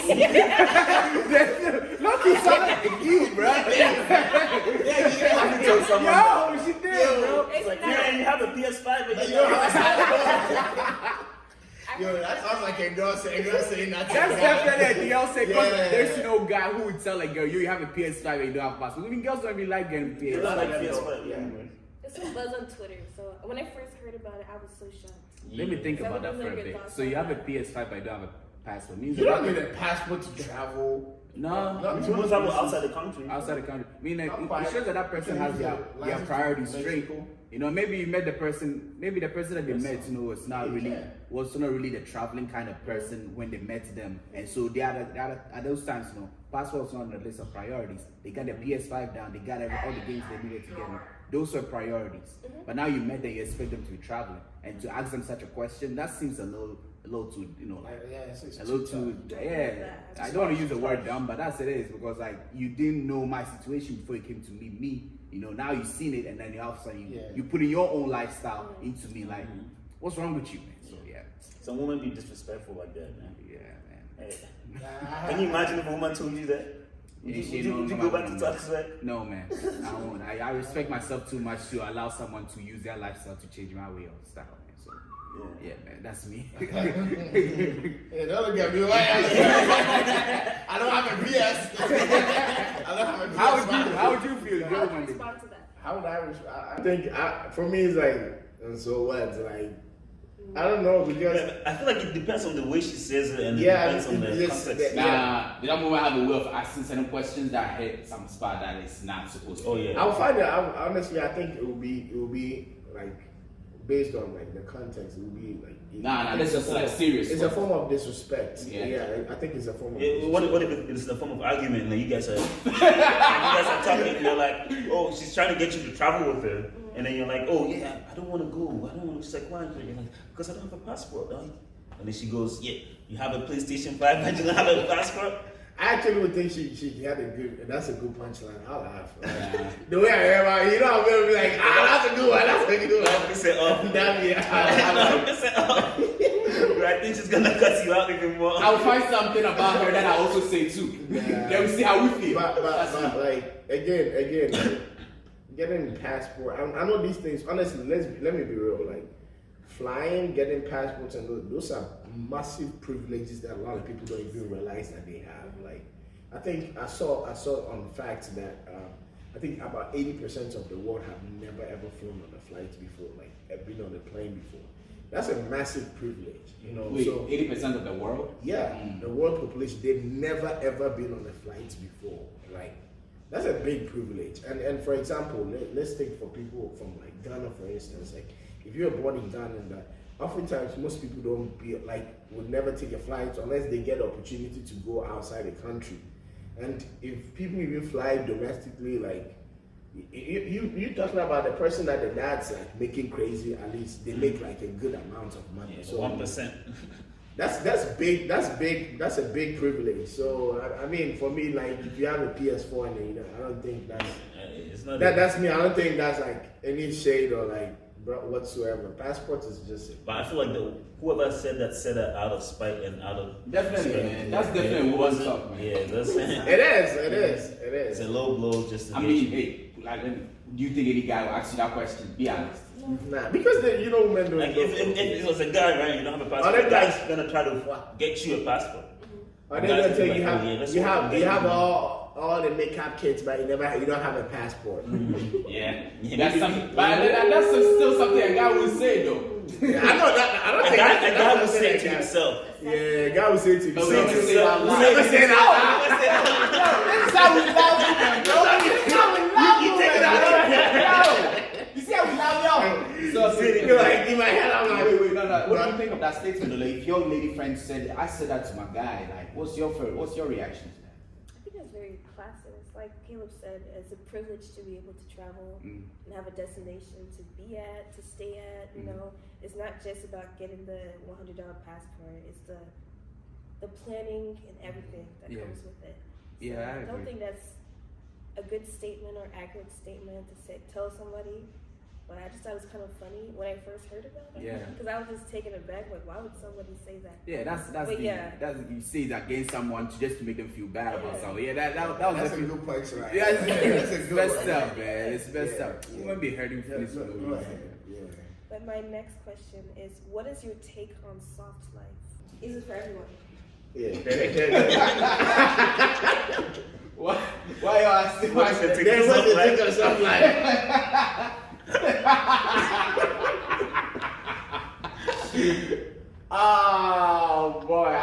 Look, you sound like you, bro. Yo, she did, bro. It's Like, not- yeah, you have a PS5, but you Yo, don't have I Yo, heard that sounds like a girl saying that. That's definitely a girl saying, Yeah. there's no guy who would tell a girl, you have a PS5 and you don't have a passport. I mean, girls don't really like getting a lot PS5. of PS5, yeah. There's some buzz on Twitter, so when I first heard about it, I was so shocked. Let me think about that Some for a of them bit. are good So you have a thoughts. PS5 but you don't have a passport. Means You that- don't need a passport to travel. No, You must travel outside the country. outside the country. I mean, Not it shows that that person has their license priorities to straight. Mexico. You know, maybe you met the person, maybe the person that they met, you know, was not really the traveling kind of person when they met them. And so they had at those times, you know, passports not on the list of priorities. They got their PS5 down, they got all the games they needed to get in. Those were priorities. But now you met them, you expect them to be traveling. And to ask them such a question, that seems a little too, you know, like a little too, yeah. I don't want to use the word dumb, but that's it is because like you didn't know my situation before you came to meet me. You know, now you've seen it, and then you all of a sudden you put in your own lifestyle into me. Like, what's wrong with you, man? So yeah, Some women be disrespectful like that, man. yeah, man. Hey. Can you imagine if a woman told you that? Would you go back to touch that? No, man, I won't. I respect myself too much to allow someone to use their lifestyle to change my way of style, man. So yeah, man, that's me. Hey, don't look at me. I don't have a PS. I don't have a PS. How would you feel? How Joe would you Monday? respond to that? How would I respond? I think for me it's like, and so what? Like, I don't know because I feel like it depends on the way she says it and Yeah, it depends on the it's- context. Nah, that moment I have a way of asking certain questions that hit some spot that is not supposed to. Oh yeah. I'll find it. Honestly, I think it will be like based on like the context. It will be like Nah, that's just like serious. It's a form of disrespect. Yeah. Yeah, I think it's a form of. Yeah, disrespect. what if it's the form of argument and then you guys are talking and you're like, oh, she's trying to get you to travel with her, and then you're like, oh yeah, I don't want to go. I don't want to. She's like, why? You're like, because I don't have a passport. Right? And then she goes, yeah, you have a PlayStation 5 and you don't have a passport. I actually would think she had a good. That's a good punchline. I'll laugh. The way I am, you know, I'm gonna be like, that's a good one. That's a good one. 100% off. Damn yeah. 100% off. I think she's gonna cut you out even more. I'll find something about her that I also say too. Then we see how we feel. But like again, like, getting passport. I know these things. Honestly, let me be real. Like flying, getting passports, and those are massive privileges that a lot of people don't even realize that they have. Like I think I saw on facts that I think about 80% of the world have never ever flown on a flight before. Like have been on a plane before. That's a massive privilege, you know. Wait, so 80% of the world? yeah, the world population, they've never ever been on a flight before. Like, that's a big privilege. And for example, let's take for people from like Ghana, for instance. Like, if you're born in Ghana, and that oftentimes most people would never take a flight unless they get the opportunity to go outside the country. And if people even fly domestically, like you talking about the person that the dad's like making crazy, at least they make like a good amount of money. Yeah, So 1%. that's big. That's a big privilege. So I mean, for me, like if you have a PS4 and you know, I don't think It's not that's me. I don't think that's like any shade or like whatsoever. Passport is just. But I feel like whoever said that out of spite and out of Definitely, respect. man. That's definitely It what's wasn't- up, man. Yeah, that's It is. It's a low blow just to I get mean, you. hey, like, do you think any guy will ask you that question? Be honest. Nah, because you know men don't. Like if it was a guy, right, you don't have a passport, Other the guy's guys- gonna try to get you a passport. Are they gonna tell you Like, oh, yeah, let's you work have on you getting have you. all the makeup kits, but you don't have a passport. Yeah. Yeah, That's maybe- something, but that's still something a guy would say though. Yeah, I know that. I don't A think guy that's will something say that to guy- himself. Yeah, a guy will say to Don't himself. never say it out loud. Never say it out loud. This is how we love you, man, bro. This is how we love you, man. You see how we love y'all? So, You're like in my head, I'm like, wait, no. What do you think of that statement, like if your lady friend said, I said that to my guy, like, what's your reaction to that? I think that's very classist. Like Caleb said, it's a privilege to be able to travel and have a destination to be at, to stay at. You know, it's not just about getting the $100 passport. It's the planning and everything that comes with it. So I don't think that's a good statement or accurate statement to tell somebody. But I just thought it was kind of funny when I first heard about it. Yeah. Because I was just taken aback, like, why would somebody say that? Yeah, that's you say it against someone just to make them feel bad about something. Yeah, that was that's a good point, right? Yeah, it's messed up, man. It's messed up. You won't be hurting feelings for no reason. But my next question is, what is your take on soft life? Is it for everyone? Yeah. Why you asking? What's the Then what's the take on soft life? Oh boy, I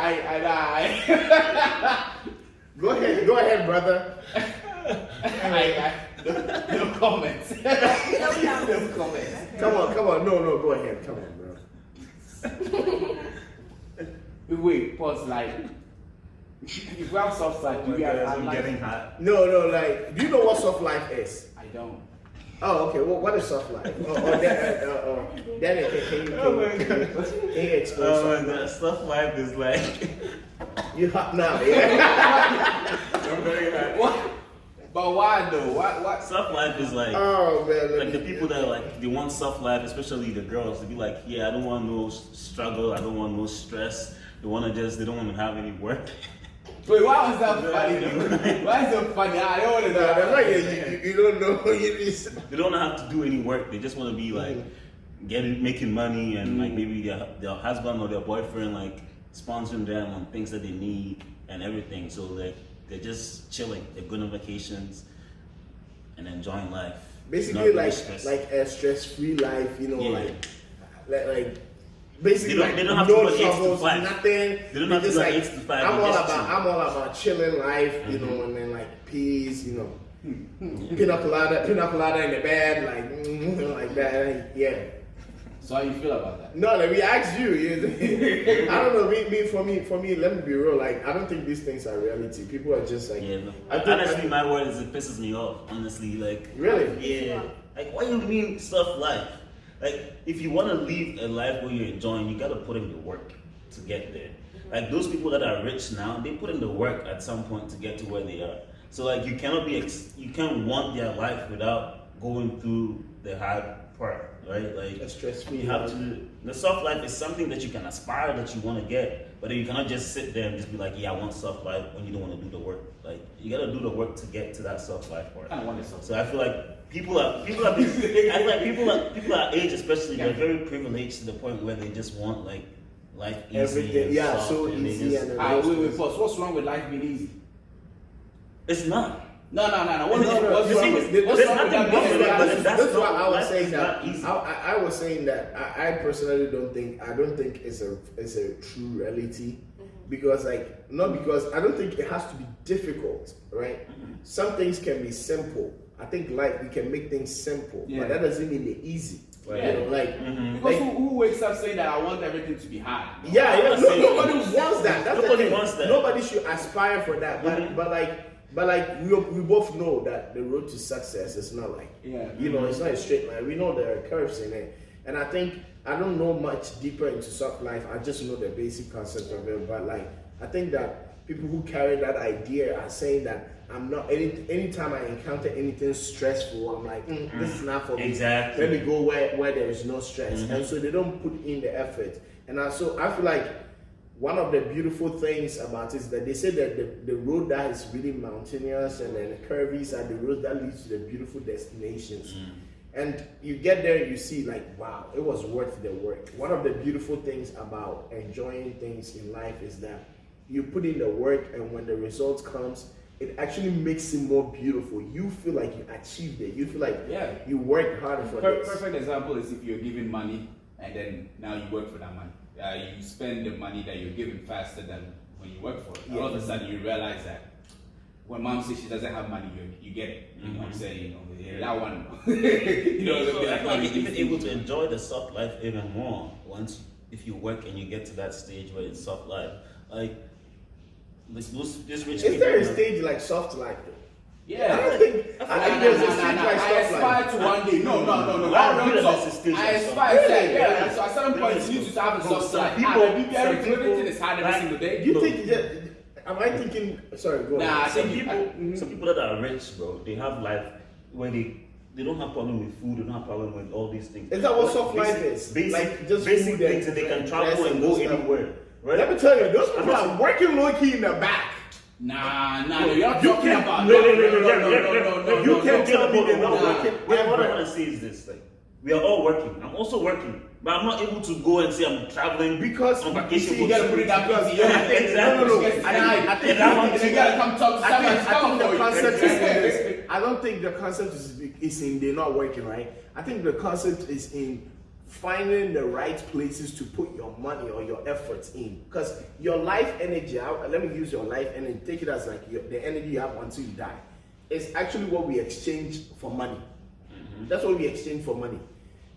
Go ahead, brother. no comments. No comments. Come on. No, go ahead. Come on, bro. Wait, pause. Like, if we have soft life, do we have hard I'm life? getting hot. No, like, do you know what soft life is? I don't. Oh, okay. Well, what is soft life? Daniel, can you explain Oh soft my god, stuff life is like. You hot now, yeah? I'm very hot. What? But why though? What? Soft life is like. Oh man. Like the people that like they want soft life, especially the girls, to be like, yeah, I don't want no struggle, I don't want no stress. They don't want to have any work. Wait, why was that funny though? Why is it funny? I don't want to know. That's why you don't know. They don't have to do any work. They just want to be like making money and like maybe their husband or their boyfriend like sponsoring them on things that they need and everything. So they're just chilling. They're going on vacations and enjoying life. Basically, Not like a stress-free life. You know, like. Basically, they don't have no to work 8 to troubles, 5. nothing. They don't have to just work like 8 to 5. I'm all about chilling life, you know, and then like peace, you know, pina colada in the bed, like that, yeah. So how you feel about that? No, like we asked you. I don't know. For me, let me be real. Like I don't think these things are reality. People are just like. Yeah, no. Honestly, my word is it pisses me off. Honestly, like. Really? Yeah. Like, what do you mean soft life? Like, if you want to live a life where you're enjoying, you gotta put in the work to get there. Like those people that are rich now, they put in the work at some point to get to where they are. So like, you cannot you can't want their life without going through the hard part, right? Like, That's stress-free. you have to. The soft life is something that you can aspire that you want to get, but you cannot just sit there and just be like, yeah, I want soft life when you don't want to do the work. Like, you gotta do the work to get to that soft life part. I want it soft. So I feel like people our age especially, they're very privileged to the point where they just want like life easy. Everything, and soft, so and easy just, and. Wait, pause. What's wrong with life being easy? it's not. No. What's wrong with There's nothing wrong with it, but That's why I was life saying is that. not easy. I was saying that I personally don't think it's a true reality, because like not because I don't think it has to be difficult, right? Some things can be simple. I think life we can make things simple, but that doesn't mean they're easy. Right? Yeah. You know, like Because who wakes up saying that I want everything to be hard? Yeah. Nobody wants that. That's Nobody wants that. Nobody should aspire for that. But like we both know that the road to success is not like it's not a straight line. We know there are curves in it, and I think I don't know much deeper into soft life. I just know the basic concept of it. But like I think that people who carry that idea are saying that I'm not anytime I encounter anything stressful, I'm like this is not for me. Exactly. Let me go where there is no stress, and so they don't put in the effort. And so I feel like one of the beautiful things about it is that they say that the road that is really mountainous and then the curvies are the roads that leads to the beautiful destinations. And you get there and you see like, wow, it was worth the work. One of the beautiful things about enjoying things in life is that you put in the work, and when the result comes, it actually makes it more beautiful. You feel like you achieved it. You feel like you worked hard for this. Perfect example is if you're giving money and then now you work for that money. You spend the money that you're giving faster than when you work for it. All of a sudden you realize that when mom says she doesn't have money, you get it. You know what I'm saying? That one. So I feel like you're even able to enjoy the soft life even more once if you work and you get to that stage where it's soft life, like this rich Is there a stage like soft life? Yeah. I don't think there's a stage like I soft aspire life. to one day. No. I aspire to that. Yeah. So at certain point, you need to have a soft life. Everything is hard every single day. You think? Am I thinking? Sorry, go on. Nah, I think some people that are rich, bro, they have life where they don't have problem with food, they don't have problem with all these things. Is that what soft life is? Basic, just basic food things, and they can travel and go anywhere. Right? Let me tell you, those people are working low key in the back. Nah, you're talking about. No. You can't tell me they're not working. What I want to say is this: like, we are all working. I'm also working, but I'm not able to go and say I'm traveling because on vacation. You gotta put it that because exactly. I think you gotta come talk to I think the someone. concept is in this. I don't think the concept is in they're not working, right? I think the concept is in finding the right places to put your money or your efforts in. Because your life energy, let me use your life energy, take it as like the energy you have until you die. It's actually what we exchange for money. That's what we exchange for money.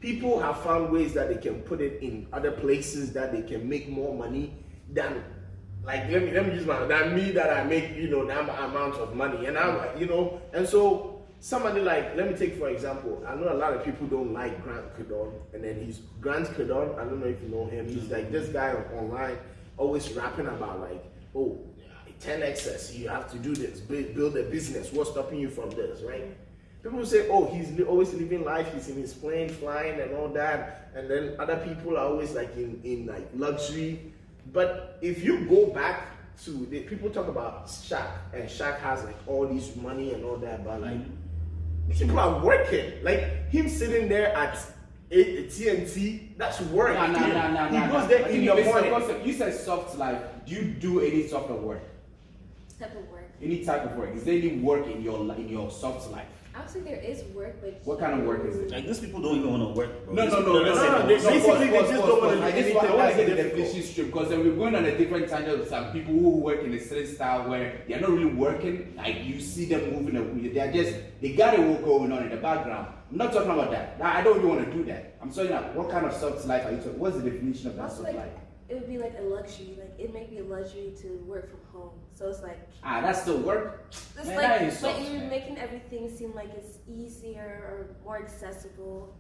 People have found ways that they can put it in other places that they can make more money than, like, let me use than me that I make, that amount of money. And and so somebody like, let me take for example, I know a lot of people don't like Grant Cardone, and then Grant Cardone, I don't know if you know him, he's like this guy online always rapping about like, 10x's, you have to do this, build a business, what's stopping you from this, right? People say, he's always living life, he's in his plane flying and all that, and then other people are always like in like luxury. But if you go back to people talk about Shaq, and Shaq has like all this money and all that, but like people are working. Like him sitting there at TNT, that's work. Nah. He goes there in the morning. You said soft life. Do you do any sort of work? Type of work. Any type of work? Is there any work in your soft life? I would say there is work, but what kind of work is it? Like these people don't even want to work, bro. No. Basically, they just don't want to do anything. I want to get the definition straight because then we're going on a different tangent with some people who work in a certain style where they're not really working. Like you see them moving, they got a work going on in the background. I'm not talking about that. I don't even want to do that. I'm saying that what kind of soft life are you talking? What's the definition of that soft life? It would be like a luxury. Like it may be a luxury to work from home. So it's like that's still work. It's man, like soft, you're man. Making everything seem like it's easier or more accessible.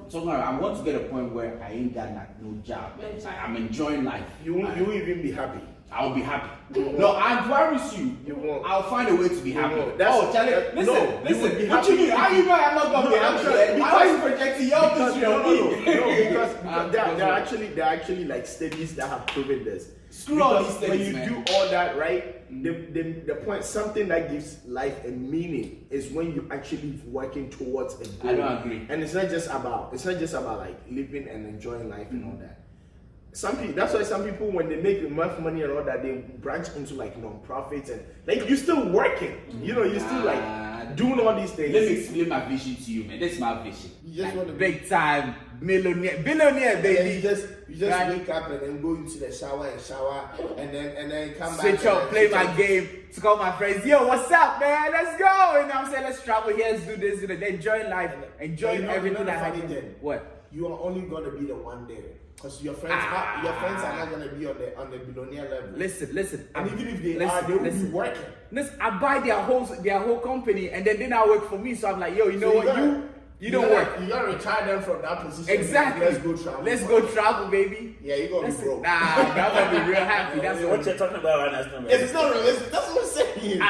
So I want to get a point where I ain't got no job. I'm enjoying life. You will even be happy. I'll be happy. No, I promise you. You won't. I'll find a way to be happy. Charlie, listen. What you mean? How you know I'm not gonna be happy? Why are you projecting your misery on me? Because there are actually like studies that have proven this. Screw all these studies, when you do all that, right? The point, something that gives life a meaning is when you actually working towards a goal. I don't agree. And it's not just about like living and enjoying life and all that. That's why some people, when they make enough money and all that, they branch into like non-profits and like you're still working. You're still like doing all these things. Let me explain my vision to you, man. That's my vision. You just want to big time billionaire, baby. You just wake up and then go into the shower and then come back. Switch up, play my game, to call my friends. Yo, what's up, man? Let's go. You know what I'm saying? Let's travel here, let's do this, enjoy life, enjoy everything that happens. What? You are only gonna be the one there. Because your friends are not gonna be on the billionaire level. Listen. And even if they are, they will be working. Listen, I buy their whole company and then they now work for me. So I'm like, yo, you know what? You don't work. You gotta retire them from that position. Exactly. Let's go travel, baby. Yeah, you're gonna be broke. Nah, I'm gonna be real happy. That's what you're talking about right now. It's not realistic. That's what I'm saying.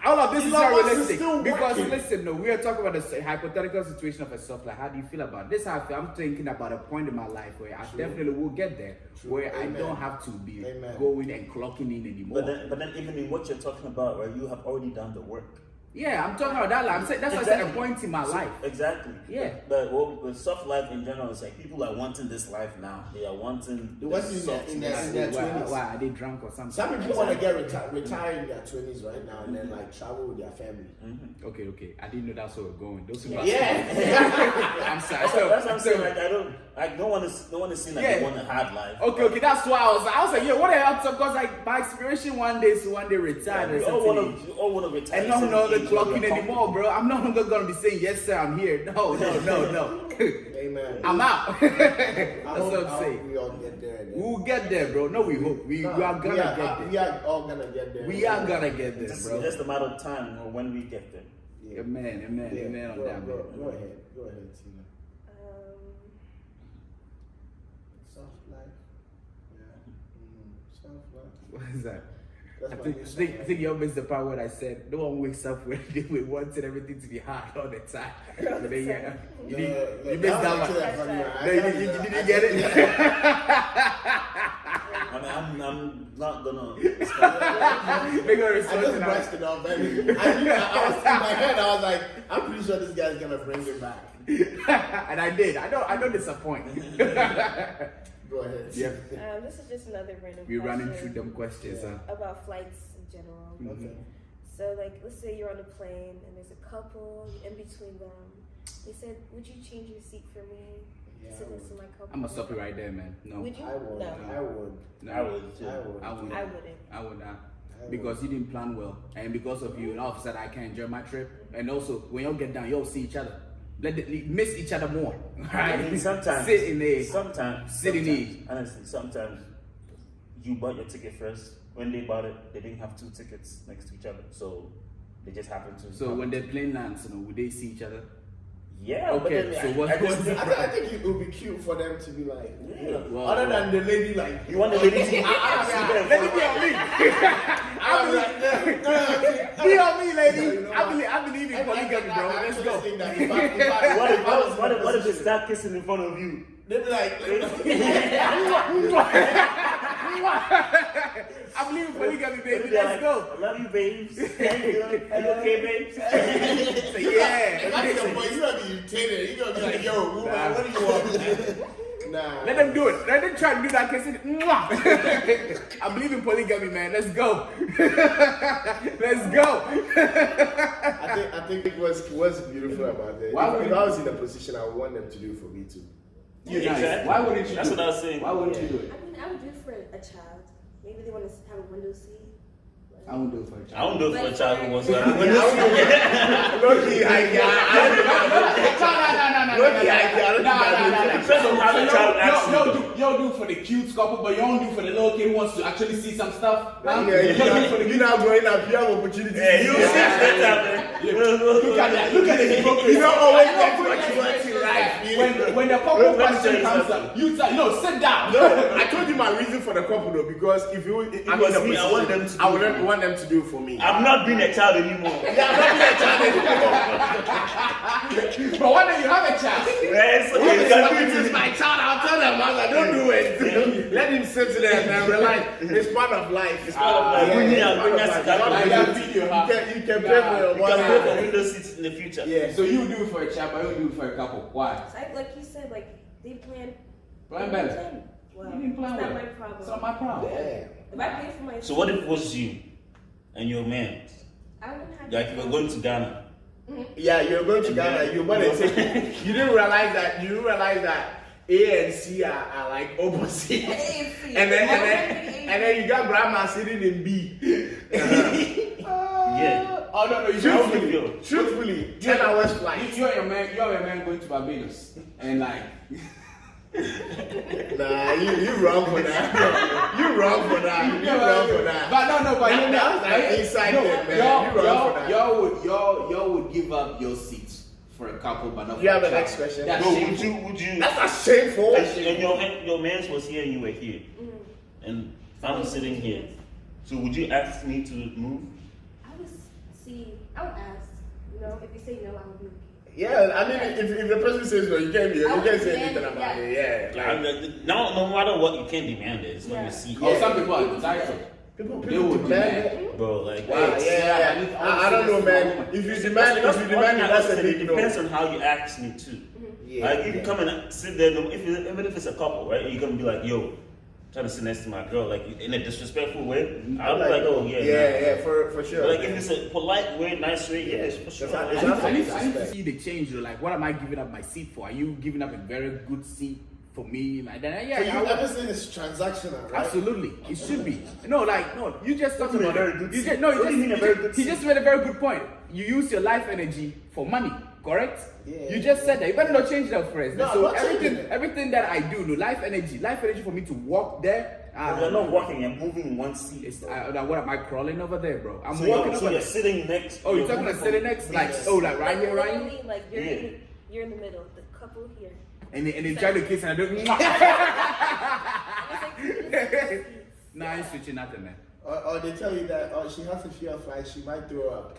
All of this is not realistic. Because working. Listen, we are talking about the hypothetical situation of a soft life. How do you feel about it? This? How I feel. I'm thinking about a point in my life where I definitely will get there, where I don't have to be going and clocking in anymore. But then even in what you're talking about, right, you have already done the work. Yeah, I'm talking about that life. I'm saying that's why I said a point in my life. Exactly. Yeah. But with soft life in general, it's like people are wanting this life now. They are wanting. In their 20s. Why are they drunk or something? Some people want to get retire in their 20s right now and then like travel with their family. Mm-hmm. Okay. I didn't know that's where we're going. Those people I'm sorry. That's what I'm saying. Like I don't want to seem like they want a hard life. Okay. That's why I was like, yeah, what the hell? Because like my aspiration one day is to retire. You all want to retire. And no, the clocking anymore, bro. I'm no longer gonna be saying yes, sir. I'm here. No. Amen. I'm out. That's what I'm saying. We all get there. We'll get there, bro. No, we hope. We are gonna get there. We are all gonna get there. We are gonna get there, It's bro. just a matter of time or when we get there. Yeah. Amen on that, man. Go ahead, Tina. Soft life. Yeah. Soft life. What is that? That's I my think, new I song. think you missed the part where I said no one wakes up when they wanted everything to be hard all the time. But then, yeah, you missed that one. No, you didn't get it. I mean, I'm not gonna. They're gonna I respond just to that. brushed it off. I was in my head. I was like, I'm pretty sure this guy's gonna bring it back. And I did. I don't disappoint. Go ahead. Yeah. This is just another random We're question running through them questions, about flights in general. Okay. So, like, let's say you're on a plane and there's a couple in between them. They said, "Would you change your seat for me?" Yeah, Sit next to my couple. I'm gonna stop it right there, man. No. Would you? I would. No. I would. No. I would too. I wouldn't. I wouldn't. Because you didn't plan well, and because of you, and all of a sudden I can't enjoy my trip. And also, when y'all get down, y'all see each other. Miss each other more. Right? I mean, sometimes sit in there. Honestly, sometimes you bought your ticket first. When they bought it, they didn't have two tickets next to each other, so they just happened to. So when the plane lands, would they see each other? Yeah. Okay. But So then, what's I just, the I think it would be cute for them to be like, Well, other than the lady, like, you want the lady to let it be on me. I was like, Be on me, lady. You know I believe in polygamy, bro. Let's go. what if they start kissing in front of you? They'd be like, I believe in polygamy, baby. They're Let's like, go. I love you, babes. Are you okay, babes? So, yeah. that's your boy, you're gonna be irritated. You're gonna be like, yo, woman, what do you want? Nah. Let them do it. Let them try to do that. I believe in polygamy, man. Let's go. Let's go. I think what's beautiful about that. Why would if you- I was in a position, I would want them to do for me too. Exactly. Why wouldn't you? That's do what I was it? saying. Why wouldn't you do it? I mean, I would do it for a child. Maybe they want to have a window seat. I won't do it for a I child. won't do it for a child who wants to. Loki, I Depends on how the child acts. You'll do for the cute couple, but you don't do for the little kid who wants to actually see some stuff. Huh? you're not growing up, you have opportunity. Yeah, you see that, man. Look at the hypocrisy. You don't always I get know what you want in life. When the couple Let me question tell you comes something. up, you tell sit down. No, I told you my reason for the couple though, because if you, if I'm in a me, I want them to I would want them to do it for me. I'm not being a child anymore. Yeah, I'm not being a child anymore. But one day you have a child. Yes, okay, you If can do this is it. my child, I'll tell them, man, like, don't do it. Let him sit there and relax. It's part of life. It's part of life. Yeah, We need it's to part of bring life. that Like that video, huh? You can pay for your You can pay for one. window seats in the future. Yeah. So you do it for a child, but you do it for a couple. Why? Like you said, like they plan. Plan they better. plan well. You didn't plan it's well. not my problem. It's not my problem. Yeah. If I pay for my So what if it was you and your man? I wouldn't have Like if we're going to Ghana. Yeah, you're going to Ghana. You want to say you didn't realize that. You didn't realize that A and C are like opposite. And then you got grandma sitting in B. Yeah. Oh no, you Truthfully, 10 hours flight. You and your man going to Barbados, and like. Nah, you wrong for that. You wrong for that. You wrong for that. But no, but you know That's like inside there, man. You wrong for that. y'all would give up your seats for a couple, but not. You for have a the child. next question. That's No, shameful. would you? That's a shameful. And your man's was here and you were here, and I'm sitting here. So would you ask me to move? I would ask. You know, if you say no, I would be okay. Yeah, I mean, if the person says no, you can't say anything about it. Yeah, No matter what, you can't demand it. It's when you see. Oh, some people are entitled. people They would demand demand. it. Bro, like. Wow, yeah. I don't know, man. If you demand it, that's a big It no. depends on how you ask me too. Yeah, Like if you come and sit there, even if it's a couple, right? You're gonna be like, yo, trying to sit next to my girl, like in a disrespectful way. I'll be like, oh yeah, yeah, for sure. But like if it's a polite way, nice way, yeah, for sure. That's I need to see the change. Though. Like, what am I giving up my seat for? Are you giving up a very good seat for me, like then yeah. So you everything is transactional, right? Absolutely, it should be. No, you just talked about very it. good You thing. just, no, What do you mean a very good he thing? just made a very good point. You use your life energy for money, correct? Yeah. You just said that. You better not change that phrase. No, so I'm not changing it. everything that I do, no life energy for me to walk there. You're not walking, you're moving in one seat. What am I crawling over there, bro? I'm So walking you're over there. sitting next. Oh, you're talking about sitting next? Like, Yes. like right here, right here? Literally, like you're, Yeah. you're in the middle, the couple here. And they try to kiss and I do. And it's like, Nah, I ain't switching nothing, man. Or they tell you that she has a fear of flies, she might throw up.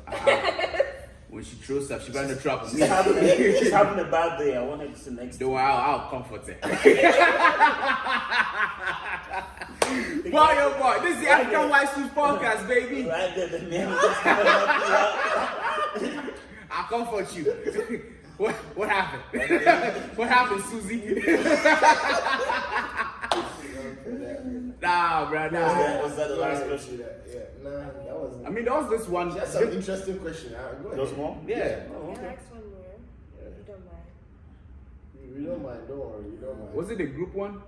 When she throws stuff, she better not drop She's me. having a bad day. I want her to sit next to Though I'll comfort her. Boy, oh boy, this is the African White Shoes podcast, baby. right there. The man just coming up to you. I'll comfort you. What happened? What happened, Susie? Nah, bro, nah. Was that the last question? Yeah, nah, that wasn't. I mean, there was this one. That's some interesting question. Go ahead. Those more? Yeah. Oh, Can I okay. ask one more? You don't mind. We don't mind. Don't worry. You don't mind. Was it the group one?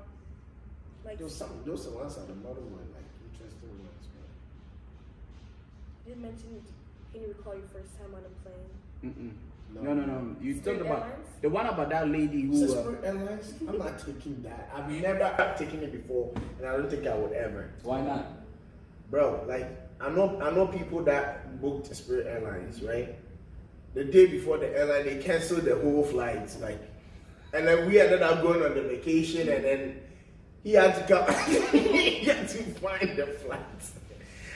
Like, Those ones are the modern one, like interesting ones. you mentioned, can you recall your first time on a plane? Mm-mm. No. You Spirit talked about Airlines? the one about that lady who. Spirit Airlines? I'm not taking that. I've never taken it before, and I don't think I would ever. Why not? Bro, like I know people that booked Spirit Airlines, right? The day before the airline, they canceled the whole flight, like, and then we ended up going on the vacation, and then he had to come. He had to find the flight.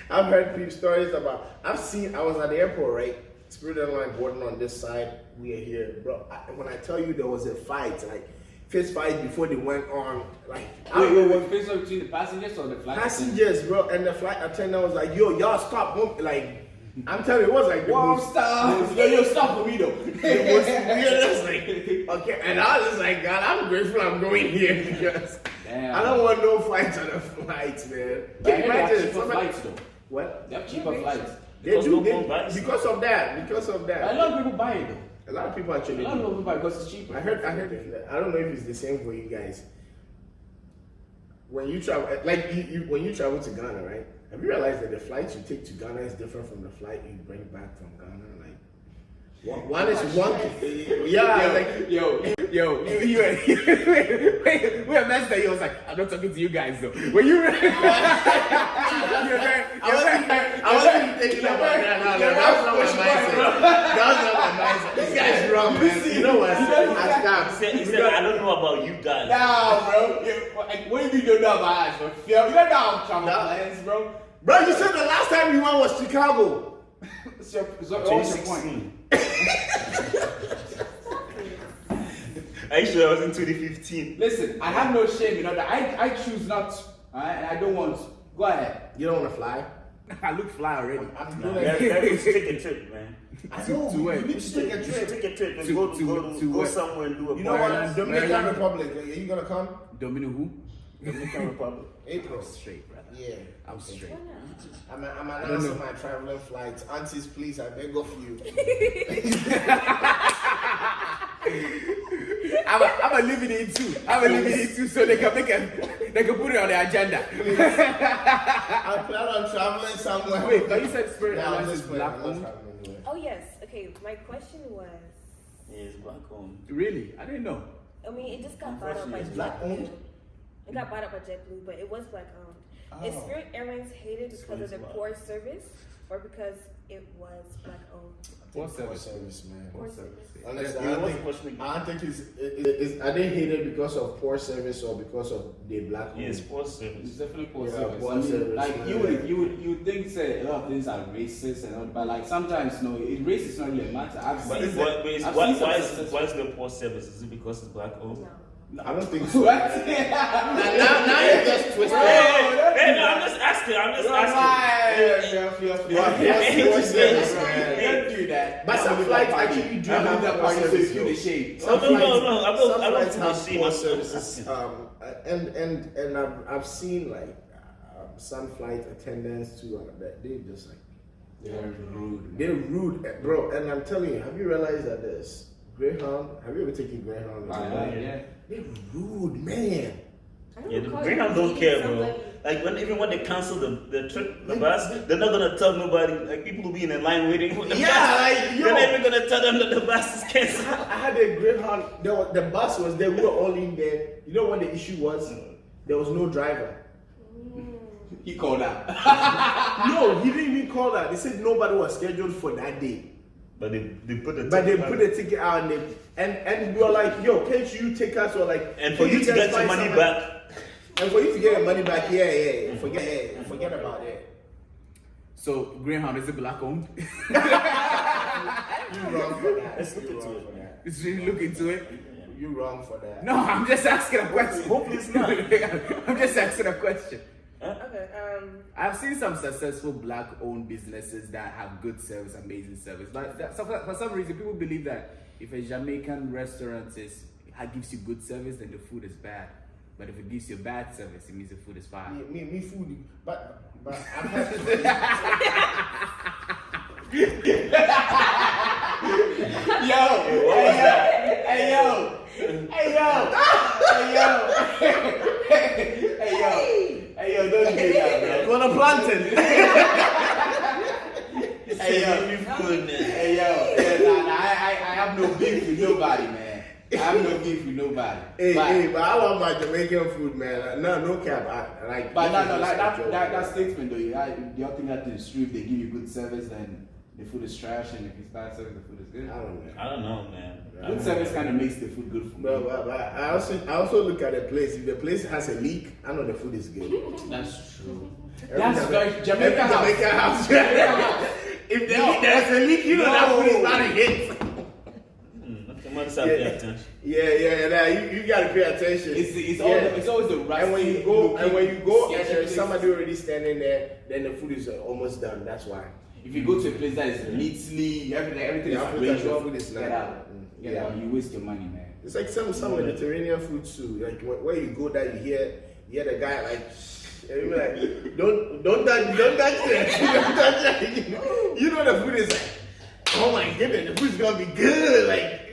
I've heard few stories about. I was at the airport, right? Spirit Airline boarding on this side. We are here, bro. When I tell you there was a fight, like fist fight before they went on, like I don't know what. Face between the passengers or the flight? Passengers, bro, and the flight attendant was like, "Yo, y'all stop!" Like, I'm telling you, it was like the Whoa, most. stop! Yo, stop for me though. It was weirdest, like, okay, and I was just like, God, I'm grateful I'm going here because Damn. I don't want no fights on the flights, man. But I Can you heard they have imagine cheaper somebody- flights though. What? They have cheaper flights. They Because do, no one buys it. because of that. A lot of people buy it though. A lot of people A actually lot of do. people buy it because it's cheaper. I heard. I don't know if it's the same for you guys. When you travel, like when you travel to Ghana, right? Have you realized that the flight you take to Ghana is different from the flight you bring back from Ghana? Like, one is wonky. Yeah, like Yo, we are messed that he was like, I'm not talking to you guys though. When you I wasn't thinking about that. No, that's not my mindset. That's not my mindset. This guy's wrong, man. You know what? He said, I don't know about you guys. Nah, bro. What do you don't know about us, bro? You don't know how travel plans, bro. Bro, you said the last time you went was Chicago. What's your point? 2016. Are you sure I was in 2015? Listen, I have no shame in that. I choose not to, alright, and I don't want to. Go ahead. You don't want to fly? I look fly already. I'm Nah, doing that it. was take a trip, man. I know. to where? You need to take a You should trip. take a trip and To go where? somewhere and do a You know what? Maryland. Dominican Maryland. Republic. Are you gonna come? Dominican who? Dominican Republic. April. Straight, brother. Yeah. I'm straight. I'm don't announcing know. my traveling flights. Aunties, please, I beg of you. I'm a living in too. So they can put it on the agenda. I plan on traveling somewhere. Wait, but you said Spirit Yeah, I'm Airlines is just playing. black I'm not owned? traveling anywhere. Oh yes. Okay. My question was, Yeah, it's black home. Really? I didn't know. I mean, it just got bought out by It's black JetBlue. owned? It got bought out by JetBlue, but it was black owned. Is Oh. Spirit Airlines hated because of their Wow. poor service, or because it was black owned? Poor Poor service. man. Poor service. Honestly, Yeah, I what's think, the question again? I think are they hated because of poor service or because of the black Yeah, it's owned? poor It's service. definitely poor Yeah, service. poor I mean, service, like man. you would think say a lot of things are racist and all, but like sometimes no, race is not really a matter. I've But seen why is some the successful- poor service? Is it because it's black owned? No. I don't think so. What? Now you just twisted. Hey, no, I'm just asking. Right. Poor service, man. Don't do that. But some flights actually do have that poor party, so service, you feel though. the shade. No, I'm Some not flights too have ashamed. poor I'm services. asking. And I've seen like some flight attendants too that they just like They're rude. they're rude, bro. And I'm telling you, have you realized that there's Greyhound. Have you ever taken Greyhound? Yeah. They're rude, man. Yeah, the Greyhound don't care, bro. Like even when they cancel the trip, the bus, they're not gonna tell nobody. Like people will be in a line waiting for the bus. Like They're not even gonna tell them that the bus is canceled. I had a Greyhound. The bus was there. We were all in there. You know what the issue was? There was no driver. He called out. No, he didn't even call that. They said nobody was scheduled for that day. But they put the ticket out and we were like, yo, can't you take us? Or like, and for you to get your money back. And for you to get your money back, forget about it. So Greyhound, is it black owned? You wrong for that. Let's look into it. Let's really look into it. You wrong for that. No, I'm just asking a question. Hopefully it's not. I'm just asking a question. Okay. I've seen some successful black-owned businesses that have good service, amazing service. But for some reason, people believe that if a Jamaican restaurant gives you good service, then the food is bad. But if it gives you bad service, it means the food is fine. Me food, but I've had. Hey yo, don't do that, bro. You wanna plantain? Hey yo, I have no beef with nobody, man. I have no beef with nobody. But I love my Jamaican food, man. No cap. I like. But that statement though, do you think that is true? If they give you good service, then the food is trash, and if it's bad service, the food is good. I don't know, man. Good service kind of makes the food good for me. But I also look at the place. If the place has a leak, I know the food is good. That's true. That's very Jamaican house. If there's a leak, you know that food is not a hit. You gotta pay attention. It's always the right. And when you go, and there's somebody already standing there, then the food is almost done. That's why. If you go to a place that is neatly, everything is arranged, food is get out. You waste your money, man. It's like some Mediterranean food too. Like where you go, that you hear the guy like. And you're like, don't touch it. Don't touch that. You know the food is like, oh my goodness, the food's gonna be good. Like,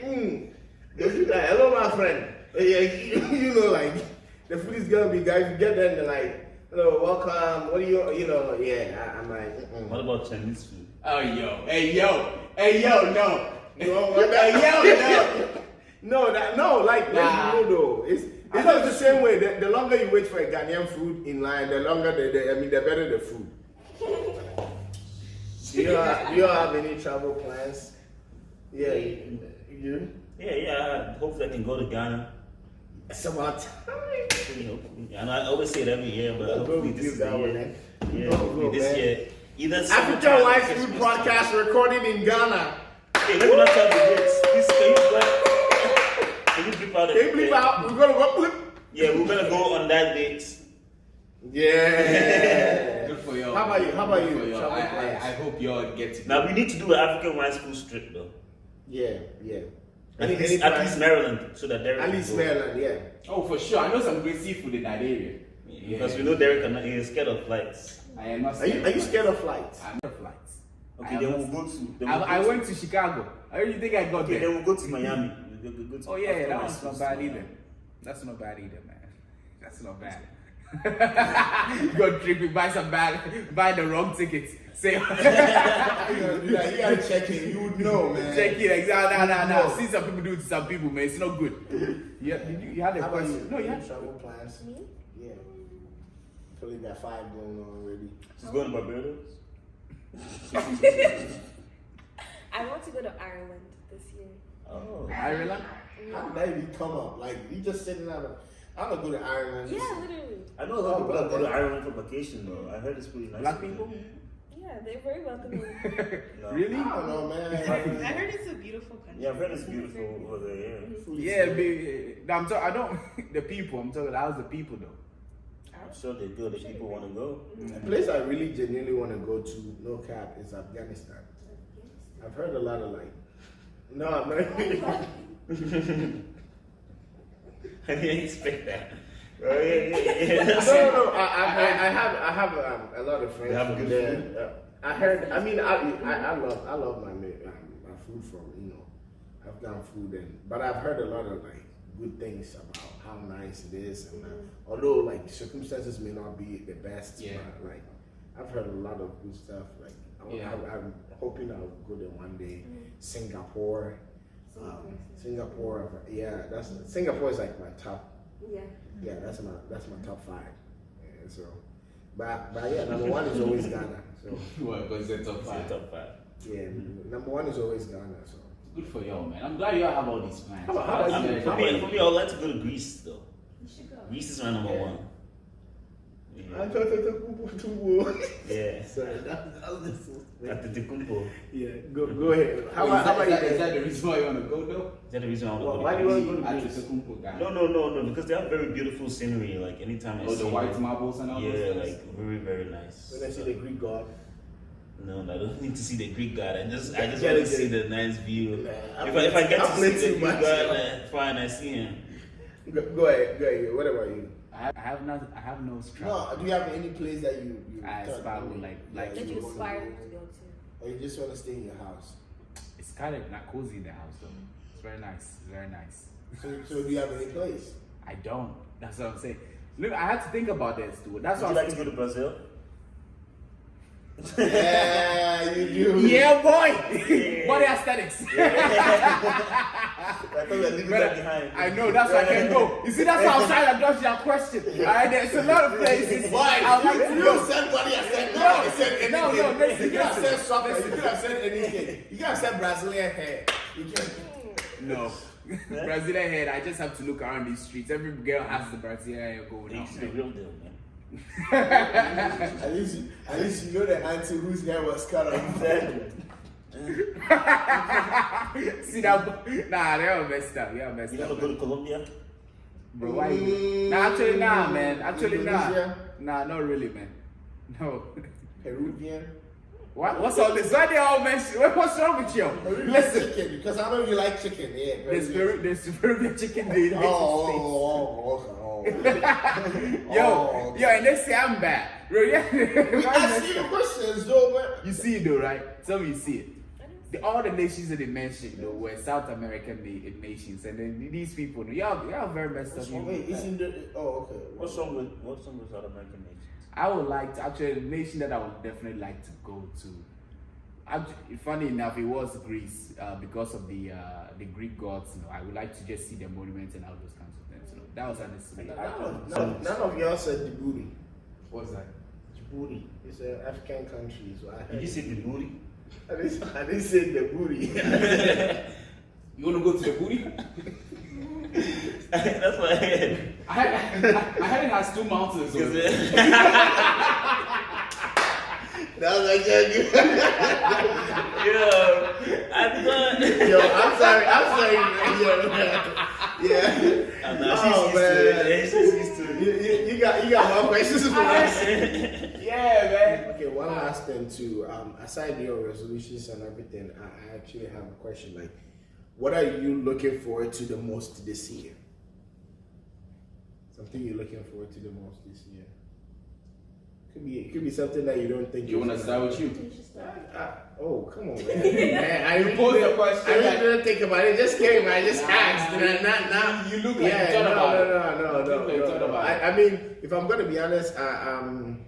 hello my friend. You know, like the food is gonna be good. If you get there and they're like, hello, welcome. What do you I'm like, What about Chinese food? Oh yo, hey yo, no. It's not the same way. The longer you wait for a Ghanaian food in line, the longer the better the food. Do you have any travel plans? Yeah, you? Yeah. Hopefully I can go to Ghana. It's about time. And I always say it every year, but hopefully this is the year. This year. Either African Life Food Podcast recorded in Ghana. Hey, let me not tell the dates. Please, can you bleep out? Can you bleep out? We're gonna go flip. Yeah, we're gonna go on that date. Yeah. Good for y'all. How about you? I hope y'all get to. Now we need to do an African wine school trip though. Yeah. At least Maryland, so that Derek. At least Maryland, yeah. Oh, for sure. I know some great seafood in that area. Because we know Derek is scared of flights. I am not. Are you scared of flights? I'm scared of flights. Okay, then we'll go to. I went to Chicago. I really think I got there. Then we'll go to Miami. Oh yeah, that one's not bad either. That's not bad either, man. That's not bad. You go tripping, buy the wrong tickets. Say you gotta check it. You would know, man. Check it, exactly. No. See some people do it to some people, man. It's not good. Yeah, you had a question. No, you had travel plans. Me? Yeah. Probably got 5 going on already. She's going to Barbados. I want to go to Ireland this year. Oh, Ireland? How did that even come up? Like, you just sitting out of. I'm gonna go to Ireland. Yeah, literally. I know a lot of people that go to Ireland for vacation though. I heard it's pretty nice. Black people? Yeah, they're very welcoming. No. Really? I don't know, man. I heard it's a beautiful country. Yeah, I've heard it's beautiful over there. Yeah, I'm talking. I don't. The people. I'm talking. How's the people though? I'm sure they're good if people want to go. The place I really genuinely want to go to, no cap, is Afghanistan. I've heard a lot of like. No, I'm not. I didn't expect that. No. I have a lot of friends They have from good there. I heard. I mean, I love my food from Afghan food, but I've heard a lot of like good things about how nice it is, and although like circumstances may not be the best, but like I've heard a lot of good stuff. Like I'm hoping I'll go there one day. Singapore, Singapore, Singapore is like my top. Yeah, that's my top 5. Yeah, so, but yeah, number 1 is always Ghana. So what? Because it's top 5. Top 5. Yeah, number 1 is always Ghana. So good for y'all, man. I'm glad y'all have all these plans. For me, I would like to go to Greece though. You should go. Greece is my number 1. I'm trying to Yeah. Sorry, that's At the Kumpo. yeah. Go ahead. How about is that the reason why you want to go though? Is that the reason I want to go? Why do you want to go to At Greece? the Kumpo guy. No, because they have very beautiful scenery. Like anytime I see the white marbles and all those yeah, things? like very, very nice. When I see the Greek god. No, I don't need to see the Greek god. I just want Get to it. see the nice view. Nah, If I get to see the too Greek much. god, fine, I see him. Go ahead. What about you? I have no struggle. No, do you have any place that you I aspire with like That you wanna aspire go? to go to. Or you just want to stay in your house? it's kind of not cozy in the house though. It's very nice. It's very nice. So do you have any place? I don't. That's what I'm saying. Look, I had to think about this too. That's Would what you like to I was go to thinking. Brazil? Yeah, you do. Yeah, boy. Body aesthetics. I thought we were leaving that behind. I know, that's why I can go. You see, that's how I was trying to dodge your question. Alright, there's a lot of places. Why? I like to You go. said body. I said no. No, I said anything. no, listen, You could have listen, said soccer. You listen. could have said anything. You could have said Brazilian hair. You can. No. Brazilian head, I just have to look around these streets. Every girl has the Brazilian hair going on. It's the real deal, man. At least you know the auntie whose hair was cut off. See that? Nah, they all messed up. Yeah, messed You up. never go to Colombia? Bro, why you? Nah, actually, nah, man. Actually, nah. Indonesia? Nah, not really, man. No. Peruvian. What's all this? Why they all mention? What's wrong with you? Peruvian Listen, chicken, because I know you like chicken. Yeah. there's Peruvian chicken there. Oh. Yo, and they say I'm bad. Bro, yeah. We ask you questions, though, man. You see it though, right? Tell me you see it. All the nations that they mentioned though were South American nations, and then these people, y'all very messed up. Wait, it's in the. Oh, okay. What's wrong with South American nations? I would like to actually the nation that I would definitely like to go to. Funny enough, it was Greece because of the Greek gods. I would like to just see their monuments and all those kinds of things. That was honestly. None of y'all said Djibouti. What's that? Djibouti. It's an African country. So Did you say the booty? I didn't say the booty. You want to go to the booty? That's what I heard. I heard it has 2 mountains. Is over it? That was like, Yo, I thought. yo, I'm sorry, yo, yeah. She's used to it. You got more questions for us? Yeah, man. Okay, one last thing too. Aside your resolutions and everything, I actually have a question. Like, what are you looking forward to the most this year? Something you're looking forward to the most this year. Could be something that you don't think. You want to start with you? You should start. Oh, come on, man. I posed the question. I really didn't think about it. It just came. I just asked. Not. You look like you thought about it. No. You look like you thought about it. I mean, if I'm going to be honest, I'm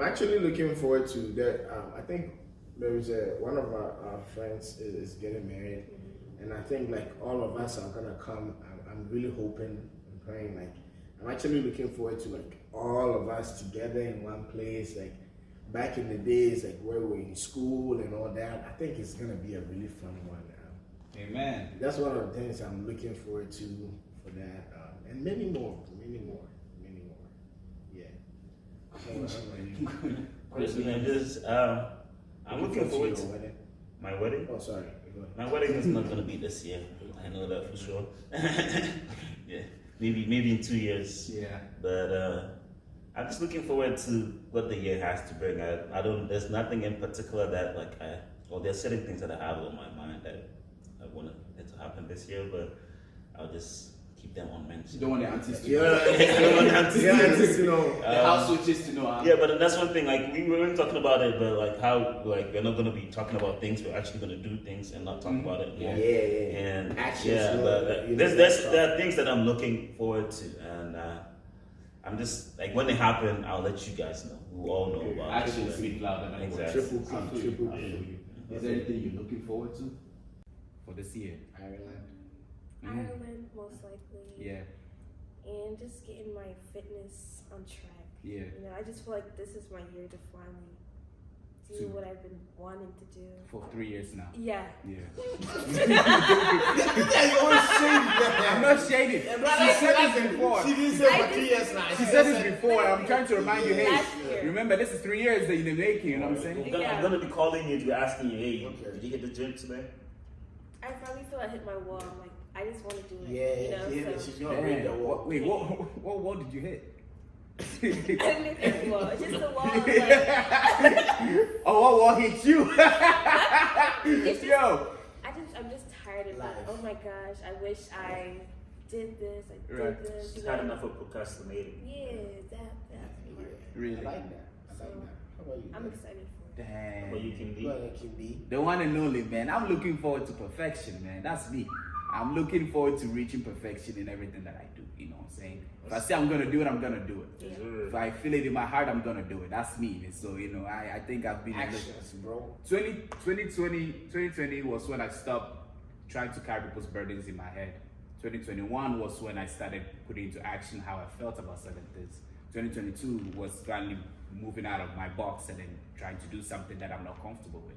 actually looking forward to that. I think there's one of our friends is getting married, and I think like all of us are gonna come. I'm really hoping and praying. Like, I'm actually looking forward to like all of us together in one place. Like back in the days, like where we were in school and all that. I think it's gonna be a really fun one. Amen. That's one of the things I'm looking forward to for that, and many more. Yeah. Personally, I'm looking forward to wedding. my wedding. Oh, sorry. Go ahead. My wedding is not gonna be this year. I know that for sure. Yeah, maybe in 2 years. Yeah. But I'm just looking forward to what the year has to bring. I don't. There's nothing in particular that there's certain things that I have on my mind that I want it to happen this year. But I'll just keep them unmentioned. You don't want the aunties to Yeah, don't want the aunties to know. aunties to know. the house switches to know. Yeah, but that's one thing. Like we weren't talking about it, but like how like we're not gonna be talking about things. We're actually gonna do things and not talk about it. Yeah. And Actions, but you know, there are things that I'm looking forward to, and I'm just like when they happen, I'll let you guys know. We'll all know about it. Actions speak louder than words. Exactly. Triple P. Is there anything you're looking forward to for this year? Ireland. Ireland, most likely. Yeah. And just getting my fitness on track. Yeah. You know, I just feel like this is my year to finally do what I've been wanting to do. For 3 years now. Yeah. Yeah. You're always shady. I'm not shading. She said this before. She didn't say for 3 years now. She said this before. I'm trying to remind you, hey, Last year. remember this is 3 years that you've been making. You know what I'm saying? I'm gonna be calling you to be asking you, hey, Okay. did you hit the gym today? I finally feel I hit my wall. I'm like, I just want to do it. Yeah, you know, she's so. gonna break the wall. Wait, what wall did you hit? I didn't hit the wall. It's just the wall. Like, Oh, what wall hit you? it's just, Yo. I'm just tired of Life. like, oh my gosh, I wish I did this, I did Right. this. Just You had know? enough of procrastinating. Yeah, that. Really? I like that. How about you? I'm excited for it. Damn. But you can be. Well, it can be. The one and only, man. I'm looking forward to perfection, man. That's me. I'm looking forward to reaching perfection in everything that I do. You know what I'm saying? If I say I'm gonna do it, I'm gonna do it. Yeah. If I feel it in my heart, I'm gonna do it. That's me. And so, you know, I think I've been Actions, bro. 2020 was when I stopped trying to carry people's burdens in my head. 2021 was when I started putting into action how I felt about certain things. 2022 was finally moving out of my box and then trying to do something that I'm not comfortable with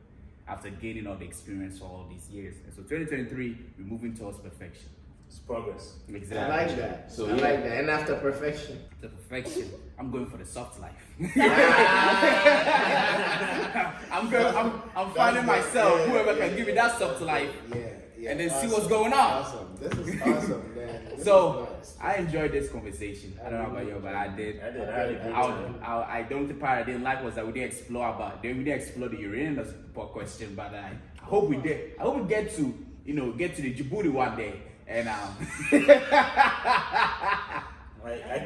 after gaining all the experience for all these years. And so 2023, we're moving towards perfection. It's progress. Exactly. I like that. So I like that. And after perfection. The perfection. I'm going for the soft life. I'm finding myself, whoever can give me that soft life, Yeah. and then see Awesome. what's going on. Awesome. This is awesome, man. This So is nice. I enjoyed this conversation. I don't know about you, but I did. I had a great time. I don't. The part I didn't like was that we didn't explore the Uranus question, but I hope we did. I hope we get to the Djibouti one day, and I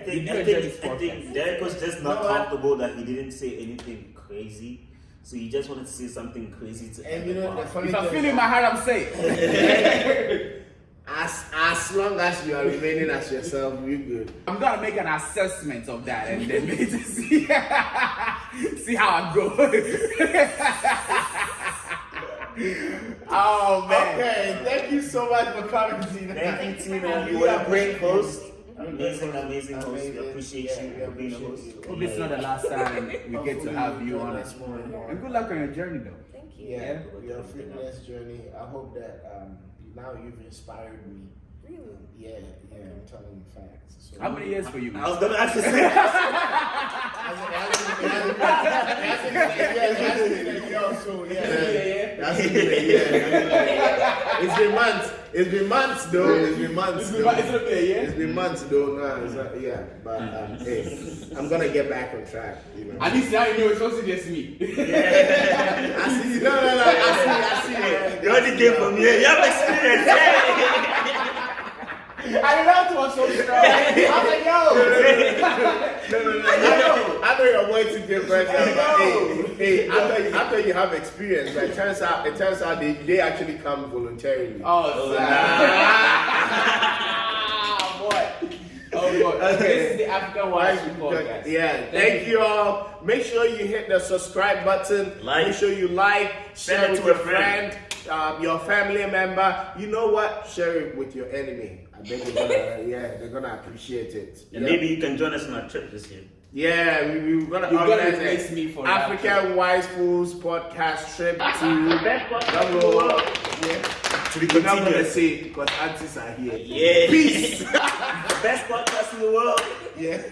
think Derek was just not comfortable that he didn't say anything crazy. So he just wanted to say something crazy to And you know, the funny if I thing feel in my heart, I'm safe. as long as you are remaining as yourself, we're good. I'm gonna make an assessment of that and then see how I go. Oh man. Okay, thank you so much for coming, Tina. Thank you, Tina. You were a great host. Amazing host. We appreciate you for being a host. Hope this is not the last time we get to have you on. this more and more. And good luck on your journey, though. Thank you. Yeah, your fitness journey. I hope that now you've inspired me. Really? Yeah, I'm telling you facts. So, How many years for you, man? I was gonna ask the same. It's been months. It's been months though. It's been months. It's been a year. It's been months though. No, it's not, yeah. But hey, I'm gonna get back on track. You know. At least now you know it's supposed to just me. I see. No. I see. You already came from here. You have experience. I didn't know it was so strong. I was like, yo. No. I know you're way too different. Hey, I thought you have experience, but it turns out they actually come voluntarily. Oh, boy. Okay. This is the African Wise Podcast. Yeah, thank you all. Make sure you hit the subscribe button. Make sure you share Send it with to your a friend. your family member. You know what? Share it with your enemy. I bet they're gonna appreciate it. And maybe you can join us on our trip this year. Yeah, we're gonna organize an African Wise Fools podcast trip to Best podcast in the world. Yeah. To be We're not gonna continued. say it because aunties are here. Yeah. Peace. The best podcast in the world. Yeah.